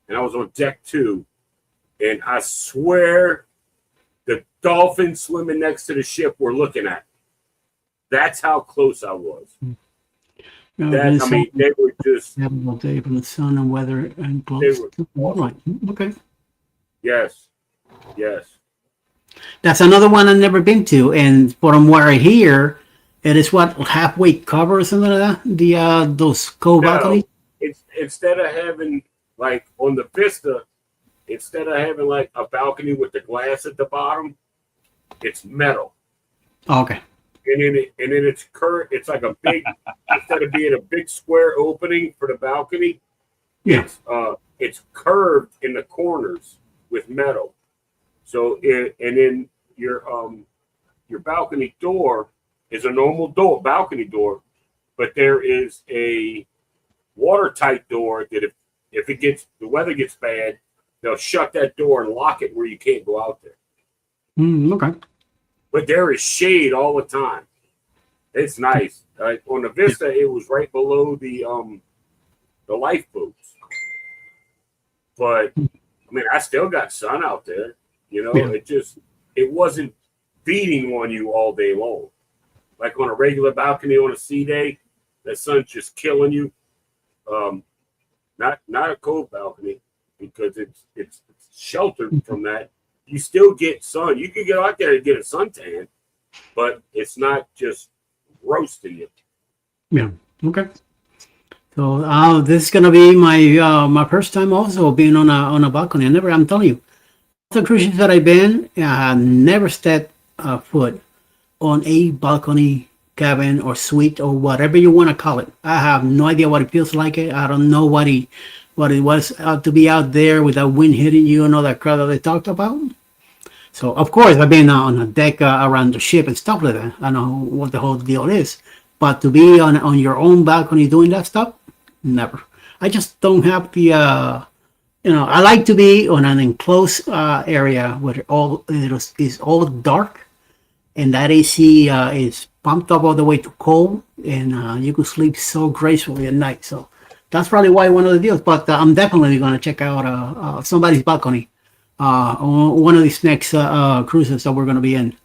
and I was on deck 2. And I swear the dolphins swimming next to the ship were looking at me. That's how close I was. They were just having all day from the sun and weather and close. Okay. Yes. That's another one I've never been to, and from where I hear, it is what, halfway cover or something like that. Those cove balconies. It's instead of having like on the Vista. Instead of having like a balcony with the glass at the bottom, it's metal. Okay. And then it's curved. It's like a big instead of being a big square opening for the balcony, it's curved in the corners with metal. So and then your balcony door is a normal balcony door, but there is a watertight door that if the weather gets bad, they'll shut that door and lock it where you can't go out there. Okay. But there is shade all the time. It's nice. On the Vista, it was right below the lifeboats. But I mean, I still got sun out there. You know, Yeah. it wasn't beating on you all day long. Like on a regular balcony on a sea day, the sun's just killing you. Not a cold balcony because it's sheltered from that. You still get sun. You can get out there and get a suntan, but it's not just roasting you. Yeah. Okay. So this is gonna be my first time also being on a balcony. I'm telling you, the cruises that I've been, I never stepped foot on a balcony cabin or suite or whatever you want to call it. I have no idea what it feels like. I don't know what it was to be out there with that wind hitting you and all that crowd that they talked about. So of course I've been on a deck around the ship and stuff like that. I know what the whole deal is, but to be on your own balcony doing that stuff, never. I just don't have the I like to be on an enclosed area where it is all dark, and that AC is pumped up all the way to cold, and you can sleep so gracefully at night. So that's probably why one of the deals. But I'm definitely going to check out somebody's balcony on one of these next cruises that we're going to be in.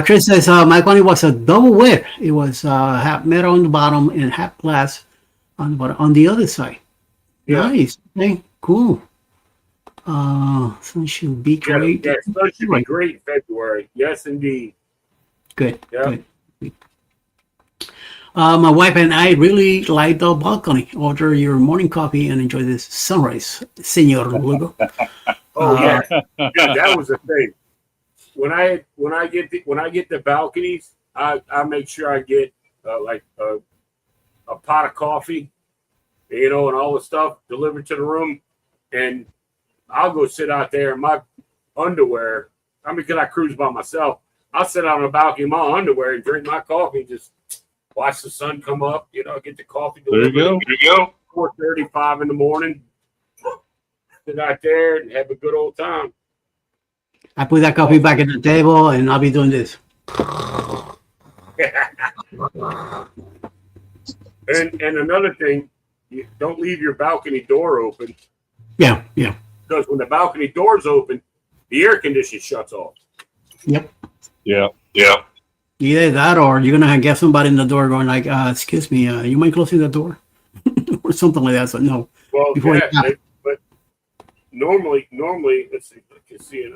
Chris says my balcony was a double width. It was half metal on the bottom and half glass on the other side. Yeah. Nice. Okay, cool. Sun should be great. Yeah, sun should be great in February. Yes, indeed. Good. Yeah. Good. My wife and I really like the balcony. Order your morning coffee and enjoy this sunrise, Senor Lugo. Oh yeah, that was the thing. When I get the balconies, I make sure I get like a pot of coffee, and all the stuff delivered to the room, and I'll go sit out there in my underwear. I mean, because I cruise by myself, I'll sit out on the balcony in my underwear and drink my coffee, just watch the sun come up. Get the coffee delivered. There you go. 4:35 in the morning. Sit out there and have a good old time. I put that coffee back at the table, and I'll be doing this. And another thing, you don't leave your balcony door open, Yeah. because when the balcony door's open, the air conditioning shuts off. Yep. Yeah. Either that, or you're gonna get somebody in the door going like, "Excuse me, you mind closing the door?" or something like that. So no. Well, Before but normally, let's see, I can see it.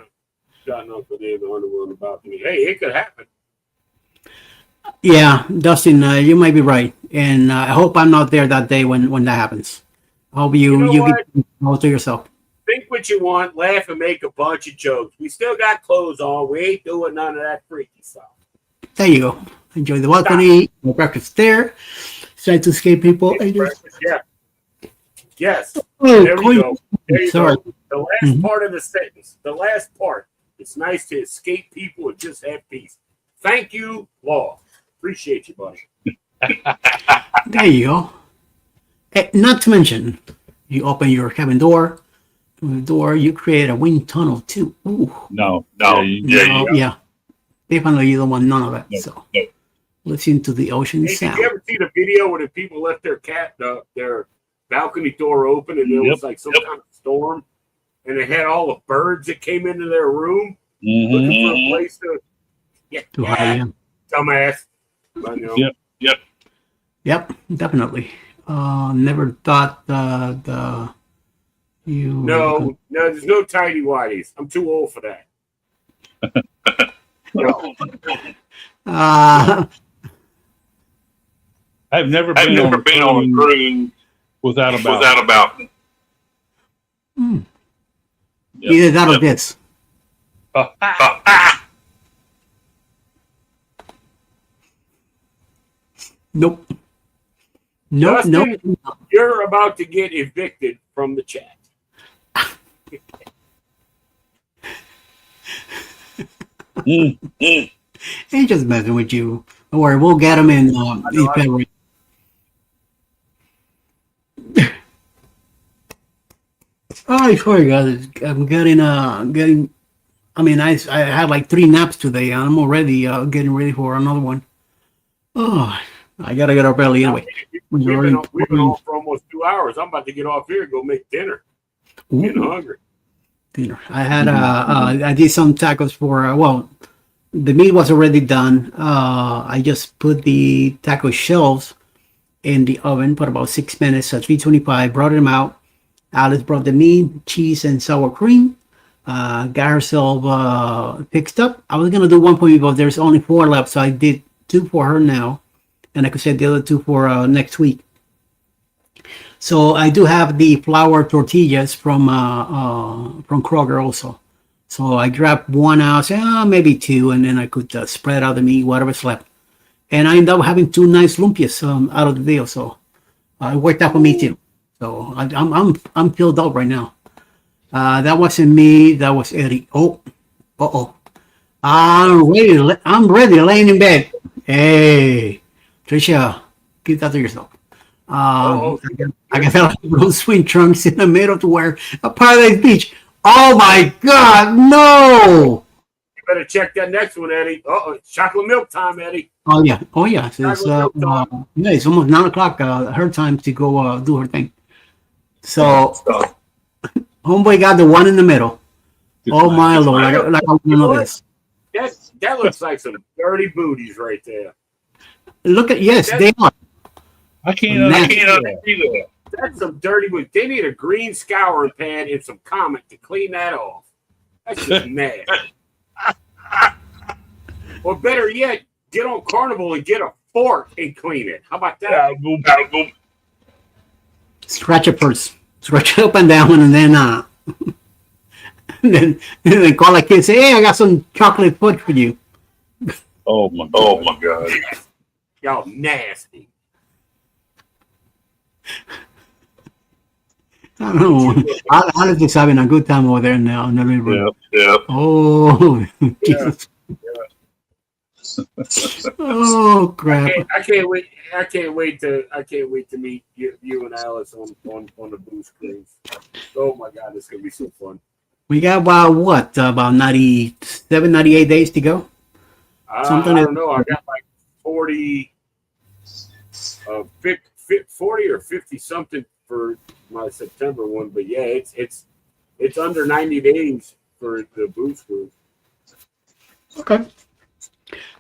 Gotten up with the underwear on the balcony. Hey, it could happen. Yeah, Dustin, you might be right, and I hope I'm not there that day when that happens. I hope you get all to yourself. Think what you want, laugh, and make a bunch of jokes. We still got clothes on. We ain't doing none of that freaky stuff. There you go. Enjoy the balcony. No breakfast there. Try to escape people. Yeah. Yes. Oh, There we go. There you sorry. go. The last part of the sentence. The last part. It's nice to escape people and just have peace. Thank you, Law. Appreciate you, buddy. There you go. Hey, not to mention, you open your cabin door. From the door, you create a wind tunnel too. Ooh. No. Yeah. Definitely, you don't want none of that. No, So, no. listen to the ocean Hey, did sound. you ever see the video where the people left their balcony door open and there was like some kind of storm, and they had all the birds that came into their room looking for a place to To hide, yeah. dumbass. But, Yep, definitely. Never thought you. No, there's no tidy whities. I'm too old for that. I've never been on a cruise without a balcony. Either that or this. Nope. Justin, Nope. You're about to get evicted from the chat. He's just messing with you. Don't worry, we'll get him in February. Oh, sorry guys, I'm getting. I mean, I had like 3 naps today, and I'm already getting ready for another one. Oh, I gotta get up early anyway. We've been on for almost 2 hours. I'm about to get off here and go make dinner. I'm getting hungry. dinner. I had I did some tacos for well, the meat was already done. I just put the taco shells in the oven for about 6 minutes at 325. Brought them out. Alice brought the meat, cheese, and sour cream. Got herself fixed up. I was gonna do one for me, but there's only 4 left, so I did 2 for her now, and I could save the other 2 for next week. So I do have the flour tortillas from Kroger also. So I grabbed 1 ounce, maybe 2, and then I could spread out the meat, whatever's left. And I ended up having 2 nice lumpias out of the deal. So it worked out for me too. So I'm filled up right now. That wasn't me. That was Eddie. Oh. I'm ready. Laying in bed. Hey, Tricia, keep that to yourself. I got those swing trunks in the middle to wear a Paradise Beach. Oh my God, no! You better check that next one, Eddie. Chocolate milk time, Eddie. Oh yeah. It's, it's almost 9 o'clock. Her time to go do her thing. So, homeboy got the one in the middle. Oh my Lord! Like I want to know this. That looks like some dirty booties right there. Look at they are. I can't understand that. That's some dirty booties. They need a green scouring pad and some Comet to clean that off. That's just mad. Or better yet, get on Carnival and get a fork and clean it. How about that? Scratch it first. Scratch it up and down, and then and then call a kid and say, "Hey, I got some chocolate fudge for you." Oh my God! Y'all nasty. I don't know. Alex is having a good time over there now in the living room. Yep. Oh, Jesus. Oh crap! I can't wait. I can't wait to meet you and Alice on the blue screens. Oh my God, this is gonna be so fun. We got about 97, 98 days to go. I don't know. I got like 40 or 50 something for my September one, but yeah, it's under 90 days for the boost group. Okay. That's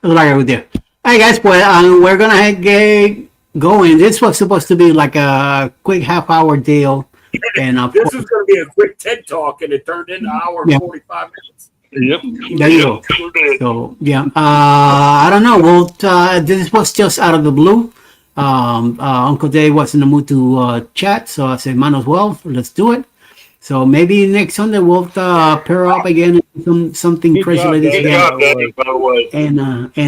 what I got with you. Hey guys, well, we're gonna get going. This was supposed to be like a quick half-hour deal, and this is gonna be a quick TED talk, and it turned into an hour and 45 minutes. Yep. There you go. So yeah, I don't know. Well, this was just out of the blue. Uncle Dave was in the mood to chat, so I said, "Man as well, let's do it." So maybe next Sunday we'll pair up again and something crazy like this again. By the way. And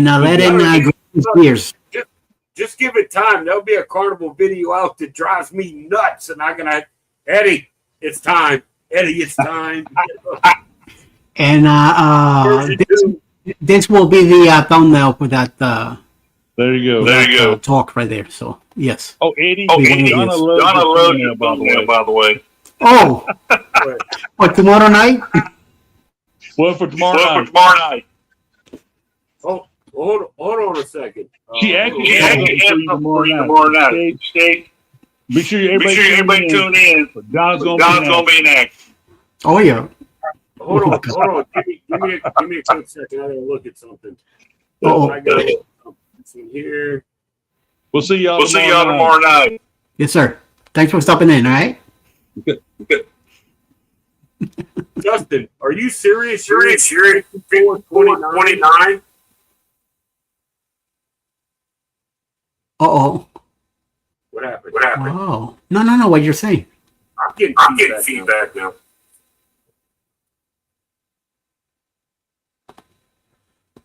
let him grab his beers. Just give it time. There'll be a Carnival video out that drives me nuts, and I'm gonna, Eddie, it's time. Eddie, it's time. And this will be the thumbnail for that. There you go. Talk right there. So yes. Oh, Eddie. Donna loves your thumbnail, by the way. Oh, what, tomorrow night? Well, for tomorrow night. Oh, hold on a second. She actually asked for you tomorrow night. Stay. Be sure everybody tune in. Don's gonna be next. Oh yeah. Hold on. Give me a quick second. I gotta look at something. I gotta look something here. We'll see y'all tomorrow night. Yes, sir. Thanks for stopping in. All right. Good. Justin, are you serious? You're at 4:29. Uh-oh. What happened? Oh. No. What you're saying? I'm getting feedback now.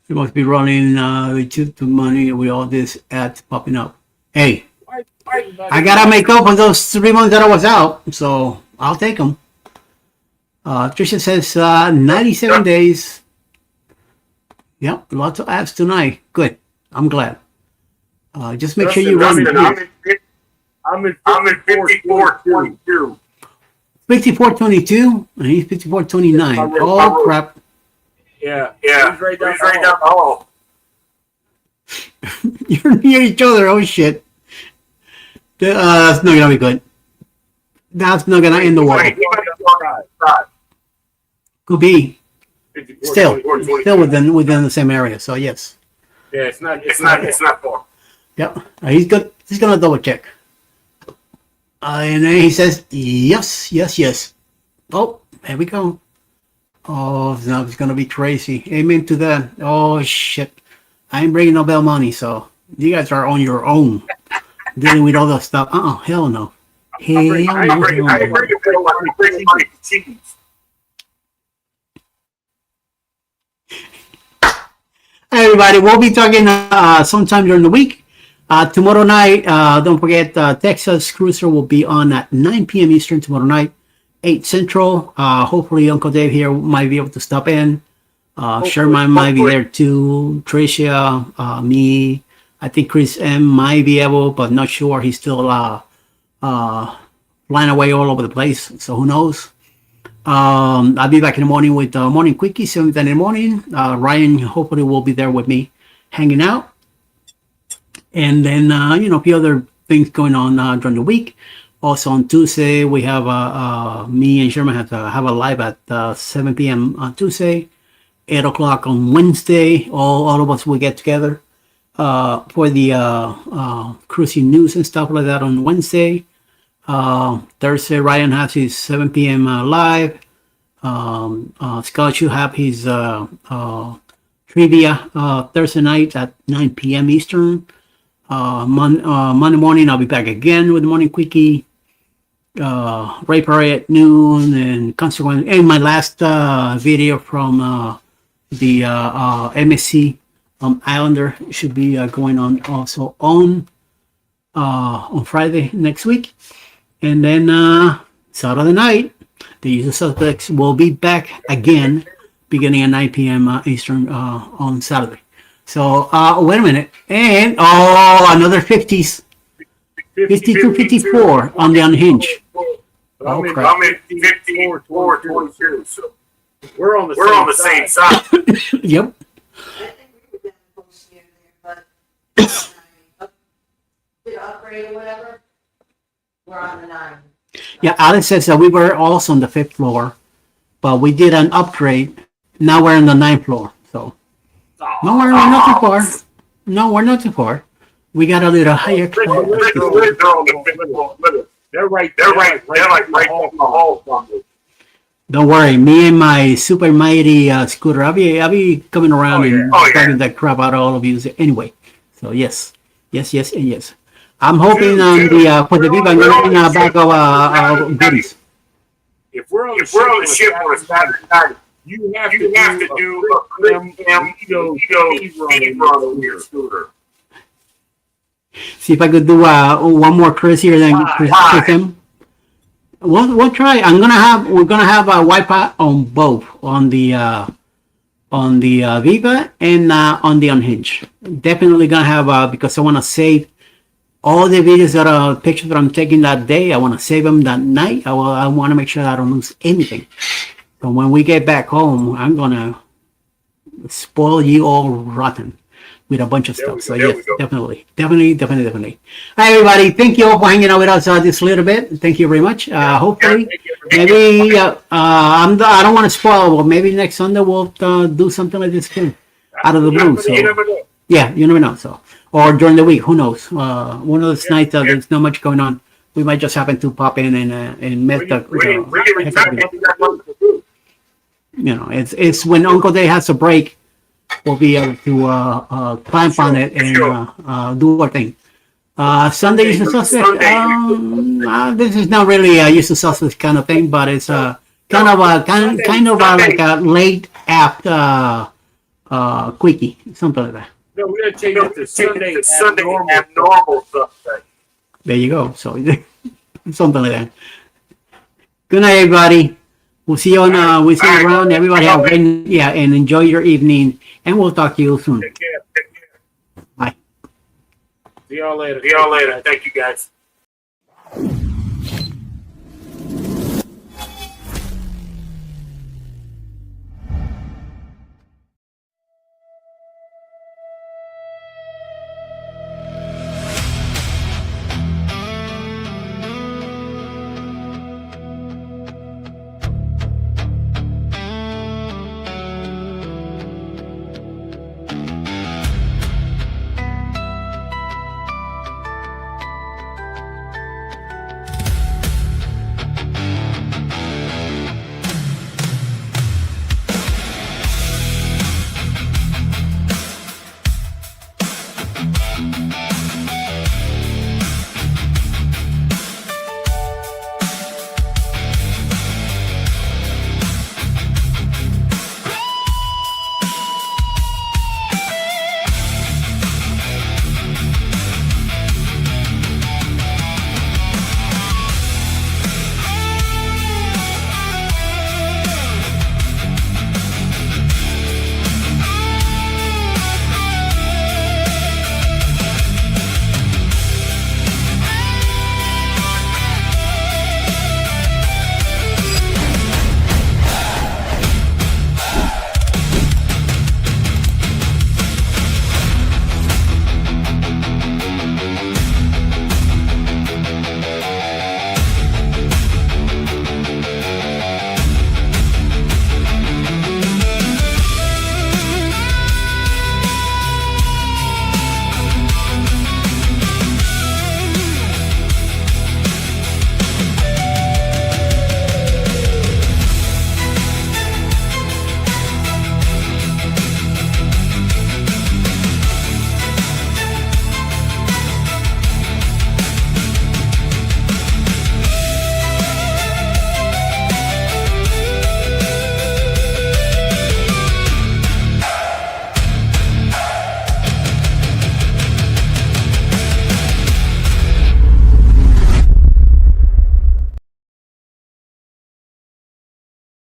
You must be running YouTube to money with all this ads popping up. Hey, I gotta make up for those 3 months that I was out, so I'll take them. Tricia says 97 days. Yep, lots of ads tonight. Good. I'm glad. Just make sure you run. I'm in 54:22. 54:22, and he's 54:29. Oh crap! Yeah. He's right down the hall. You're near each other. Oh shit! That's not gonna be good. That's not gonna end the war. Could be 54, still within the same area. So yes. Yeah, it's not far. Yep. He's good. He's gonna double check. And then he says, yes. Oh, there we go. Oh, no, it's gonna be crazy. Amen to that. Oh shit. I ain't bringing no bail money, so you guys are on your own dealing with all that stuff. Hell no. Hell no. Hey, everybody, we'll be talking sometime during the week. Tomorrow night, don't forget, Texas Cruiser will be on at 9 p.m. Eastern tomorrow night, 8 Central. Hopefully, Uncle Dave here might be able to stop in. Sherman might be there too. Tricia, me. I think Chris M might be able, but not sure. He's still flying away all over the place, so who knows? I'll be back in the morning with Morning Quickie, 7:10 in the morning. Ryan hopefully will be there with me, hanging out. And then, a few other things going on during the week. Also on Tuesday, we have me and Sherman have a live at 7 p.m. on Tuesday, 8 o'clock on Wednesday. All of us will get together for the cruising news and stuff like that on Wednesday. Thursday, Ryan has his 7 p.m. Live. Scott should have his trivia Thursday night at 9 p.m. Eastern. Monday morning, I'll be back again with the Morning Quickie. Ray Parade at noon, and consequently, and my last video from the MSC Islander should be going on also on Friday next week. And then Saturday night, the usual suspects will be back again beginning at 9 p.m. Eastern on Saturday. So wait a minute. And another 50s. 52, 54 on the Unhinged. I'm in 54, 22, so we're on the same side. Yep. I think we were close near there, but did upgrade or whatever, we're on the 9. Yeah, Alex says that we were also on the 5th floor, but we did an upgrade. Now we're on the 9th floor. So no, we're not too far. No, we're not too far. We got a little higher. They're right on the hall from me. Don't worry, me and my super mighty scooter, I'll be coming around and driving that crap out of all of you anyway. So yes. I'm hoping for the Viva, I'm going to bring a bag of goodies. If we're on the ship on a Saturday night, you have to do a speed run on your scooter. See if I could do one more Chris here, then Chris him. We'll try. We're gonna have a wipeout on both, on the Viva and on the Unhinged. Definitely gonna have because I want to save all the videos pictures that I'm taking that day. I want to save them that night. I want to make sure that I don't lose anything. So when we get back home, I'm gonna spoil you all rotten with a bunch of stuff. So yes, definitely. Hi everybody, thank you all for hanging out with us this little bit. Thank you very much. Hopefully, maybe I don't want to spoil, but maybe next Sunday we'll do something like this again out of the blue. So yeah, you never know. So or during the week, who knows? One of those nights there's not much going on. We might just happen to pop in and met the. It's when Uncle Day has a break. We'll be able to climb on it and do our thing. Sunday usual suspect. This is not really a usual suspect kind of thing, but it's kind of like a late apt quickie, something like that. No, we're gonna change it to Sunday abnormal suspect. There you go. So something like that. Good night, everybody. We'll see you around. Everybody have a great, and enjoy your evening. And we'll talk to you soon. Take care. Bye. See y'all later. Thank you, guys.